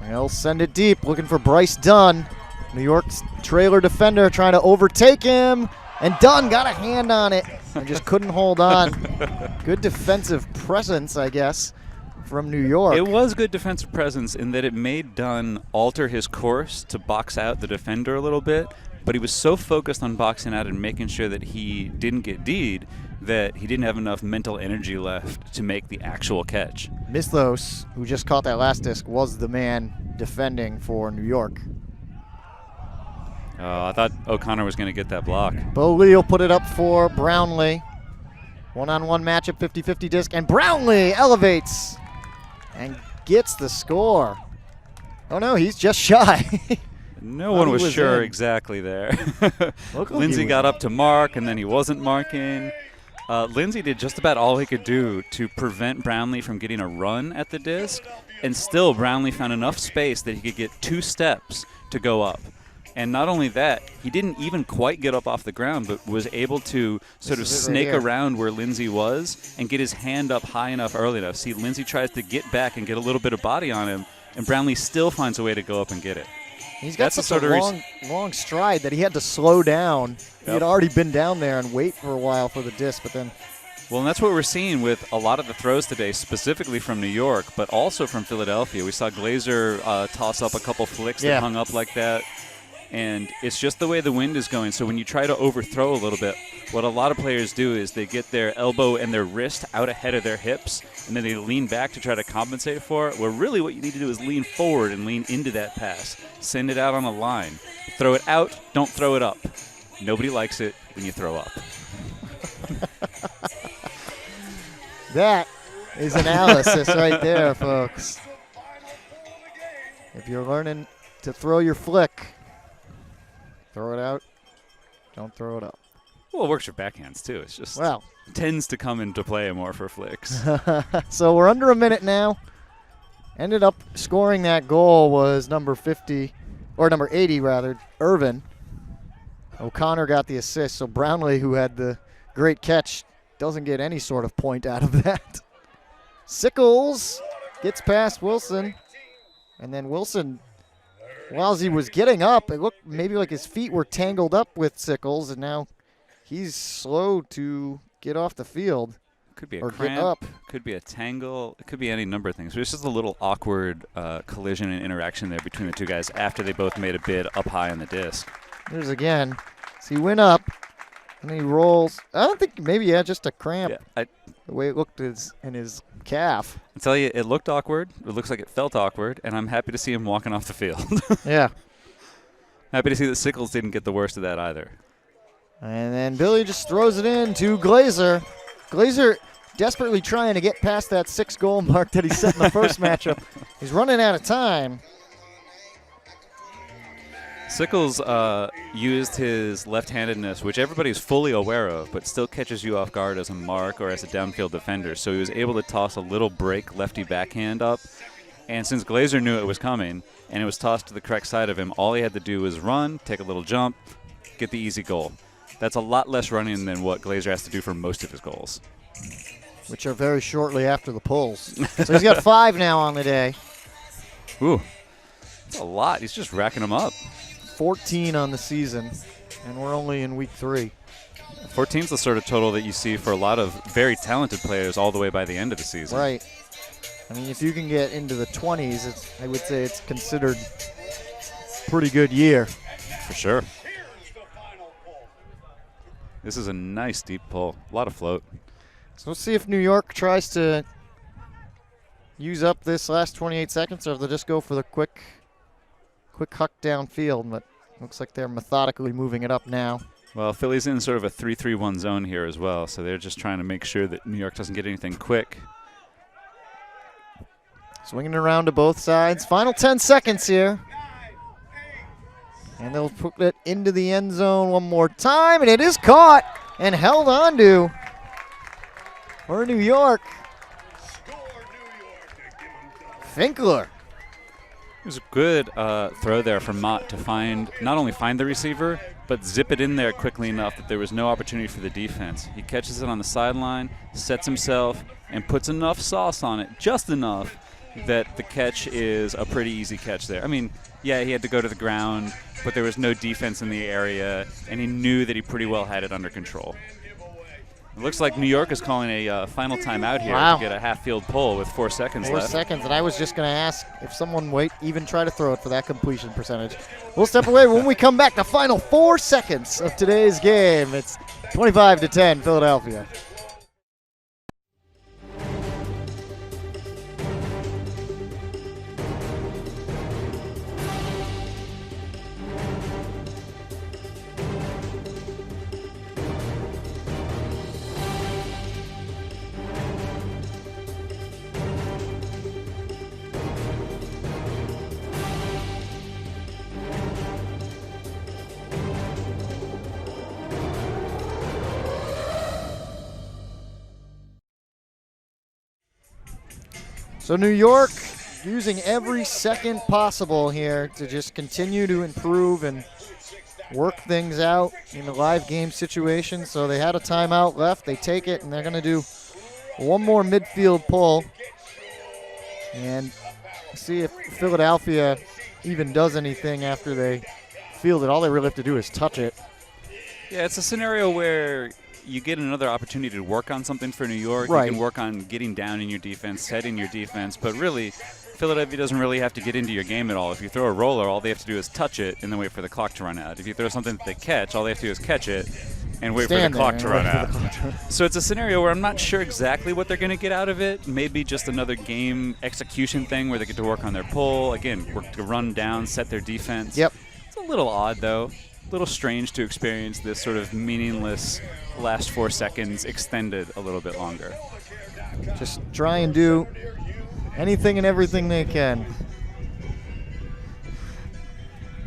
They'll send it deep, looking for Bryce Dunn. New York's trailer defender trying to overtake him, and Dunn got a hand on it and just couldn't hold on. Good defensive presence, I guess, from New York. It was good defensive presence in that it made Dunn alter his course to box out the defender a little bit, but he was so focused on boxing out and making sure that he didn't get D'd that he didn't have enough mental energy left to make the actual catch. Mislos, who just caught that last disc, was the man defending for New York. I thought O'Connor was going to get that block. Bo Lee will put it up for Brownlee. One-on-one matchup, 50-50 disc, and Brownlee elevates and gets the score. Oh no, he's just shy. No one was sure in. exactly there. Look like Lindsay he got was up to mark, and then he wasn't marking. Lindsay did just about all he could do to prevent Brownlee from getting a run at the disc, and still Brownlee found enough space that he could get 2 steps to go up. And not only that, he didn't even quite get up off the ground, but was able to sort of snake around where Lindsay was and get his hand up high enough early enough. See, Lindsay tries to get back and get a little bit of body on him, and Brownlee still finds a way to go up and get it. He's got such a long stride that he had to slow down. He had already been down there and wait for a while for the disc, but then... Well, and that's what we're seeing with a lot of the throws today, specifically from New York, but also from Philadelphia. We saw Glazer toss up a couple flicks that hung up like that. And it's just the way the wind is going. So when you try to overthrow a little bit, what a lot of players do is they get their elbow and their wrist out ahead of their hips, and then they lean back to try to compensate for it. Where really what you need to do is lean forward and lean into that pass. Send it out on a line. Throw it out, don't throw it up. Nobody likes it when you throw up. That is analysis right there, folks. If you're learning to throw your flick, throw it out, don't throw it up. Well, it works for backhands, too. It's just tends to come into play more for flicks. So we're under a minute now. Ended up scoring that goal was number 80, Irvin. O'Connor got the assist, so Brownlee, who had the great catch, doesn't get any sort of point out of that. Sickles gets past Wilson, and then Wilson, while he was getting up, it looked maybe like his feet were tangled up with Sickles, and now he's slow to get off the field. Could be a or cramp, get up. could be a tangle, it could be any number of things. There's just a little awkward collision and interaction there between the two guys after they both made a bid up high on the disc. There's again. So he went up, and he rolls. I don't think, maybe, just a cramp. Yeah, the way it looked in his calf. I tell you, it looked awkward. It looks like it felt awkward, and I'm happy to see him walking off the field. Yeah. Happy to see that Sickles didn't get the worst of that either. And then Billy just throws it in to Glazer. Glazer desperately trying to get past that 6-goal mark that he set in the first matchup. He's running out of time. Sickles used his left-handedness, which everybody's fully aware of, but still catches you off guard as a mark or as a downfield defender. So he was able to toss a little break lefty backhand up. And since Glazer knew it was coming and it was tossed to the correct side of him, all he had to do was run, take a little jump, get the easy goal. That's a lot less running than what Glazer has to do for most of his goals. Which are very shortly after the pulls. So he's got 5 now on the day. Ooh, that's a lot. He's just racking them up. 14 on the season, and we're only in week 3. 14's the sort of total that you see for a lot of very talented players all the way by the end of the season. Right. I mean, if you can get into the 20s, I would say it's considered a pretty good year. For sure. This is a nice deep pull. A lot of float. So we'll see if New York tries to use up this last 28 seconds, or if they'll just go for the quick huck downfield, but looks like they're methodically moving it up now. Well, Philly's in sort of a 3-3-1 zone here as well, so they're just trying to make sure that New York doesn't get anything quick. Swinging it around to both sides. Final 10 seconds here. And they'll put it into the end zone one more time, and it is caught and held on to for New York. Finkler. It was a good throw there from Mott to not only find the receiver, but zip it in there quickly enough that there was no opportunity for the defense. He catches it on the sideline, sets himself, and puts enough sauce on it, just enough, that the catch is a pretty easy catch there. I mean, yeah, he had to go to the ground, but there was no defense in the area, and he knew that he pretty well had it under control. It looks like New York is calling a final timeout here to get a half-field pull with 4 seconds left. 4 seconds, and I was just going to ask if someone even try to throw it for that completion percentage. We'll step away when we come back. The final 4 seconds of today's game. It's 25-10 Philadelphia. So New York using every second possible here to just continue to improve and work things out in the live game situation. So they had a timeout left. They take it, and they're going to do one more midfield pull and see if Philadelphia even does anything after they field it. All they really have to do is touch it. Yeah, it's a scenario where you get another opportunity to work on something for New York. Right. You can work on getting down in your defense, setting your defense, but really, Philadelphia doesn't really have to get into your game at all. If you throw a roller, all they have to do is touch it and then wait for the clock to run out. If you throw something that they catch, all they have to do is catch it and wait for the clock to run out. So it's a scenario where I'm not sure exactly what they're going to get out of it. Maybe just another game execution thing where they get to work on their pull. Again, work to run down, set their defense. Yep. It's a little odd, though. A little strange to experience this sort of meaningless last 4 seconds extended a little bit longer. Just try and do anything and everything they can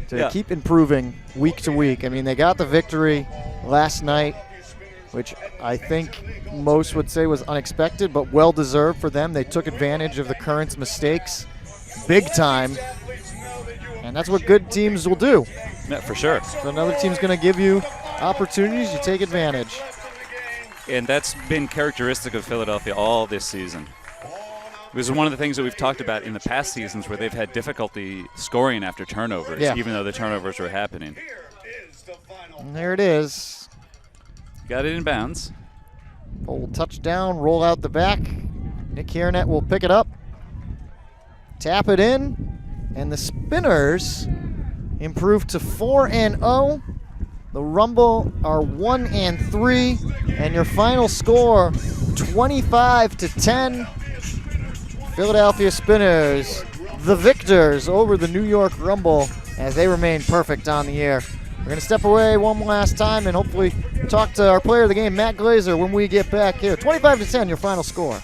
to keep improving week to week. I mean, they got the victory last night, which I think most would say was unexpected, but well-deserved for them. They took advantage of the Currents' mistakes big time, and that's what good teams will do. Yeah, for sure. So another team's going to give you opportunities, you take advantage. And that's been characteristic of Philadelphia all this season. This is one of the things that we've talked about in the past seasons where they've had difficulty scoring after turnovers, even though the turnovers were happening. And there it is. Got it in bounds. Full touchdown, roll out the back. Nick Kiernet will pick it up, tap it in, and the Spinners improve to 4-0. The Rumble are 1-3, and your final score 25-10. Philadelphia Spinners, the victors over the New York Rumble as they remain perfect on the year. We're going to step away one last time and hopefully talk to our player of the game, Matt Glazer, when we get back here. 25-10, your final score.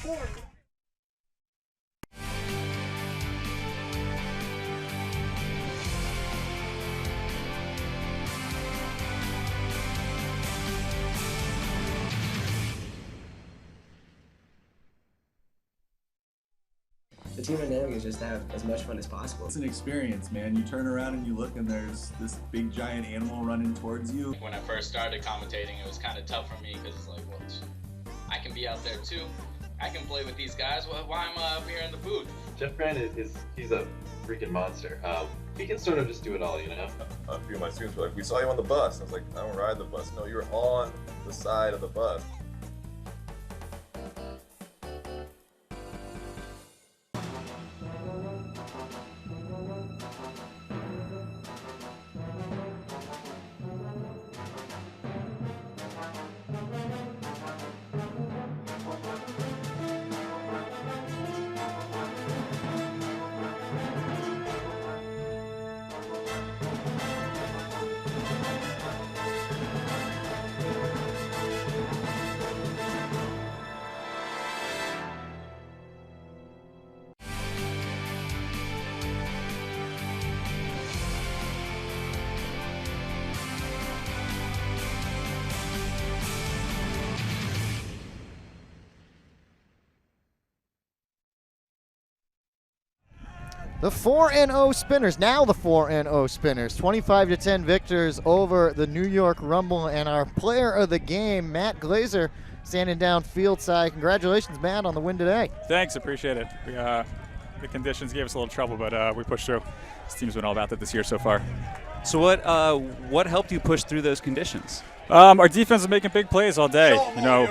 The team dynamic is just to have as much fun as possible. It's an experience, man. You turn around and you look and there's this big giant animal running towards you. When I first started commentating, it was kind of tough for me because it's like, well, I can be out there too. I can play with these guys. Why am I up here in the booth? Jeff Brand he's a freaking monster. He can sort of just do it all, you know? A few of my students were like, we saw you on the bus. I was like, I don't ride the bus. No, you're on the side of the bus. The 4-0 Spinners, now the 4-0 Spinners, 25-10 victors over the New York Rumble, and our player of the game, Matt Glazer, standing down field side. Congratulations, Matt, on the win today. Thanks, appreciate it. The conditions gave us a little trouble, but we pushed through. This team's been all about it this year so far. So what helped you push through those conditions? Our defense is making big plays all day. You know,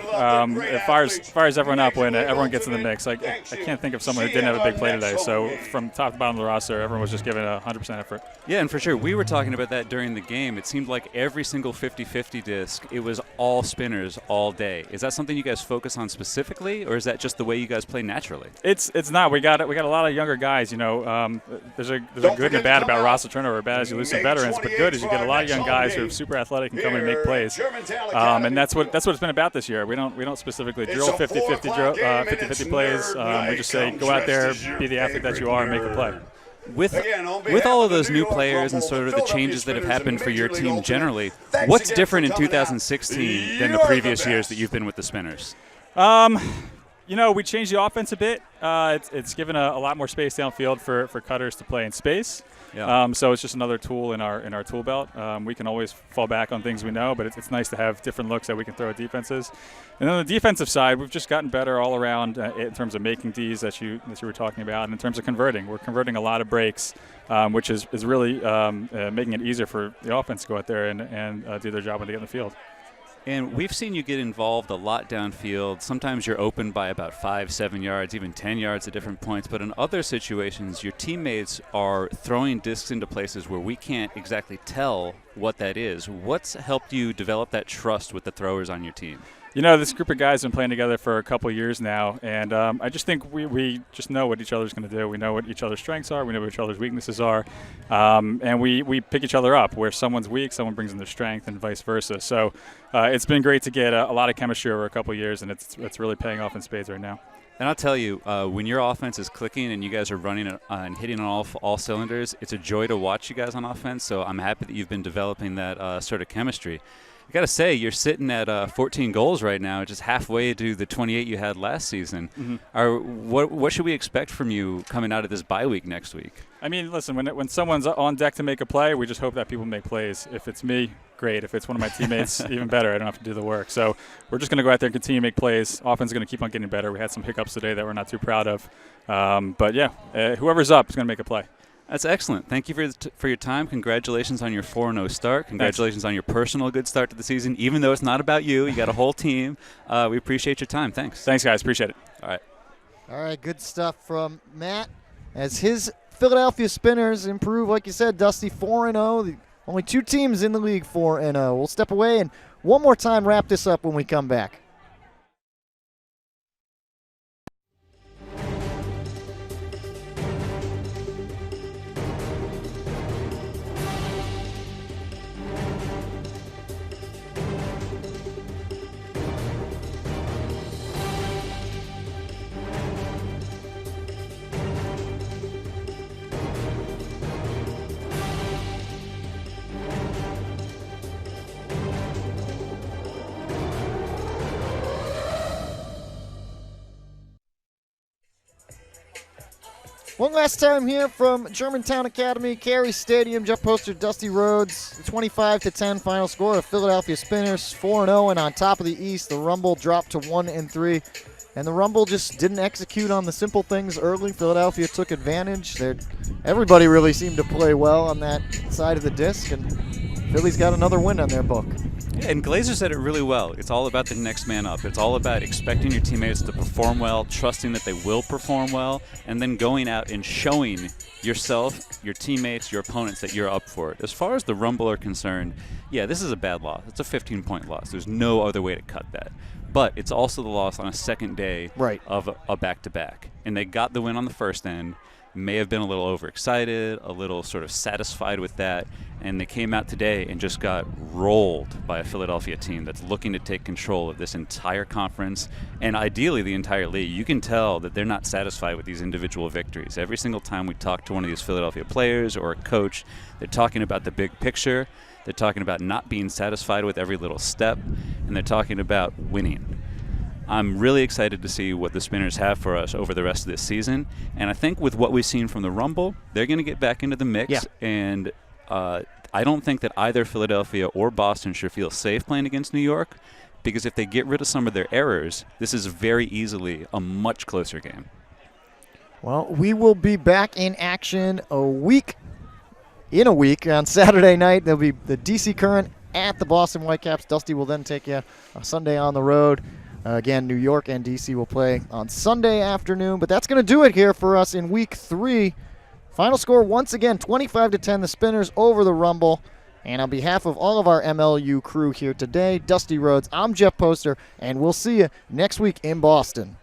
it fires everyone up when everyone gets in the mix. I can't think of someone who didn't have a big play today. So from top to bottom of the roster, everyone was just giving 100% effort. Yeah, and for sure. We were talking about that during the game. It seemed like every single 50-50 disc, it was all Spinners all day. Is that something you guys focus on specifically, or is that just the way you guys play naturally? It's not. We got a lot of younger guys. You know, there's a good and a bad about roster turnover. Bad as you lose some veterans, but good is you get a lot of young guys who are super athletic and come in and make plays. And that's what it's been about this year. We don't specifically drill 50-50 plays. We just say go out there, be the athlete that you are, and make a play. With all of those new players and sort of the changes that have happened for your team generally, what's different in 2016 than the previous years that you've been with the Spinners? You know, we changed the offense a bit. It's given a lot more space downfield for cutters to play in space. Yeah. So it's just another tool in our tool belt. We can always fall back on things we know, but it's nice to have different looks that we can throw at defenses. And on the defensive side, we've just gotten better all around in terms of making Ds that you were talking about, and in terms of converting. We're converting a lot of breaks, which is really making it easier for the offense to go out there and do their job when they get in the field. And we've seen you get involved a lot downfield. Sometimes you're open by about 5-7 yards, even 10 yards at different points. But in other situations, your teammates are throwing discs into places where we can't exactly tell what that is. What's helped you develop that trust with the throwers on your team? You know, this group of guys have been playing together for a couple of years now, and I just think we just know what each other's going to do. We know what each other's strengths are. We know what each other's weaknesses are, and we pick each other up. Where someone's weak, someone brings in their strength, and vice versa. So it's been great to get a lot of chemistry over a couple of years, and it's really paying off in spades right now. And I'll tell you, when your offense is clicking and you guys are running and hitting on all cylinders, it's a joy to watch you guys on offense. So I'm happy that you've been developing that sort of chemistry. I got to say, you're sitting at 14 goals right now, just halfway to the 28 you had last season. Mm-hmm. What should we expect from you coming out of this bye week next week? I mean, listen, when someone's on deck to make a play, we just hope that people make plays. If it's me, great. If it's one of my teammates, even better. I don't have to do the work. So we're just going to go out there and continue to make plays. Offense is going to keep on getting better. We had some hiccups today that we're not too proud of. But, yeah, whoever's up is going to make a play. That's excellent. Thank you for your time. Congratulations on your 4-0 start. Congratulations on your personal good start to the season. Even though it's not about you, you got a whole team. We appreciate your time. Thanks. Thanks, guys. Appreciate it. All right, good stuff from Matt. As his Philadelphia Spinners improve, like you said, Dusty, 4-0. Only 2 teams in the league 4-0. We'll step away and one more time wrap this up when we come back. One last time here from Germantown Academy, Carey Stadium. Jeff Poster, Dusty Rhodes, 25-10 final score of Philadelphia Spinners, 4-0, and on top of the East, the Rumble dropped to 1-3. And the Rumble just didn't execute on the simple things early. Philadelphia took advantage. Everybody really seemed to play well on that side of the disc, and Philly's got another win on their book. Yeah, and Glazer said it really well. It's all about the next man up. It's all about expecting your teammates to perform well, trusting that they will perform well, and then going out and showing yourself, your teammates, your opponents that you're up for it. As far as the Rumble are concerned, yeah, this is a bad loss. It's a 15-point loss. There's no other way to cut that. But it's also the loss on a second day of a back-to-back. And they got the win on the first end. May have been a little overexcited, a little sort of satisfied with that, and they came out today and just got rolled by a Philadelphia team that's looking to take control of this entire conference and ideally the entire league. You can tell that they're not satisfied with these individual victories. Every single time we talk to one of these Philadelphia players or a coach, they're talking about the big picture, they're talking about not being satisfied with every little step, and they're talking about winning. I'm really excited to see what the Spinners have for us over the rest of this season. And I think with what we've seen from the Rumble, they're going to get back into the mix. Yeah. And I don't think that either Philadelphia or Boston should feel safe playing against New York, because if they get rid of some of their errors, this is very easily a much closer game. Well, we will be back in action in a week on Saturday night. There'll be the DC Current at the Boston Whitecaps. Dusty will then take you Sunday on the road. Again, New York and D.C. will play on Sunday afternoon. But that's going to do it here for us in Week 3. Final score, once again, 25-10, the Spinners over the Rumble. And on behalf of all of our MLU crew here today, Dusty Rhodes, I'm Jeff Poster, and we'll see you next week in Boston.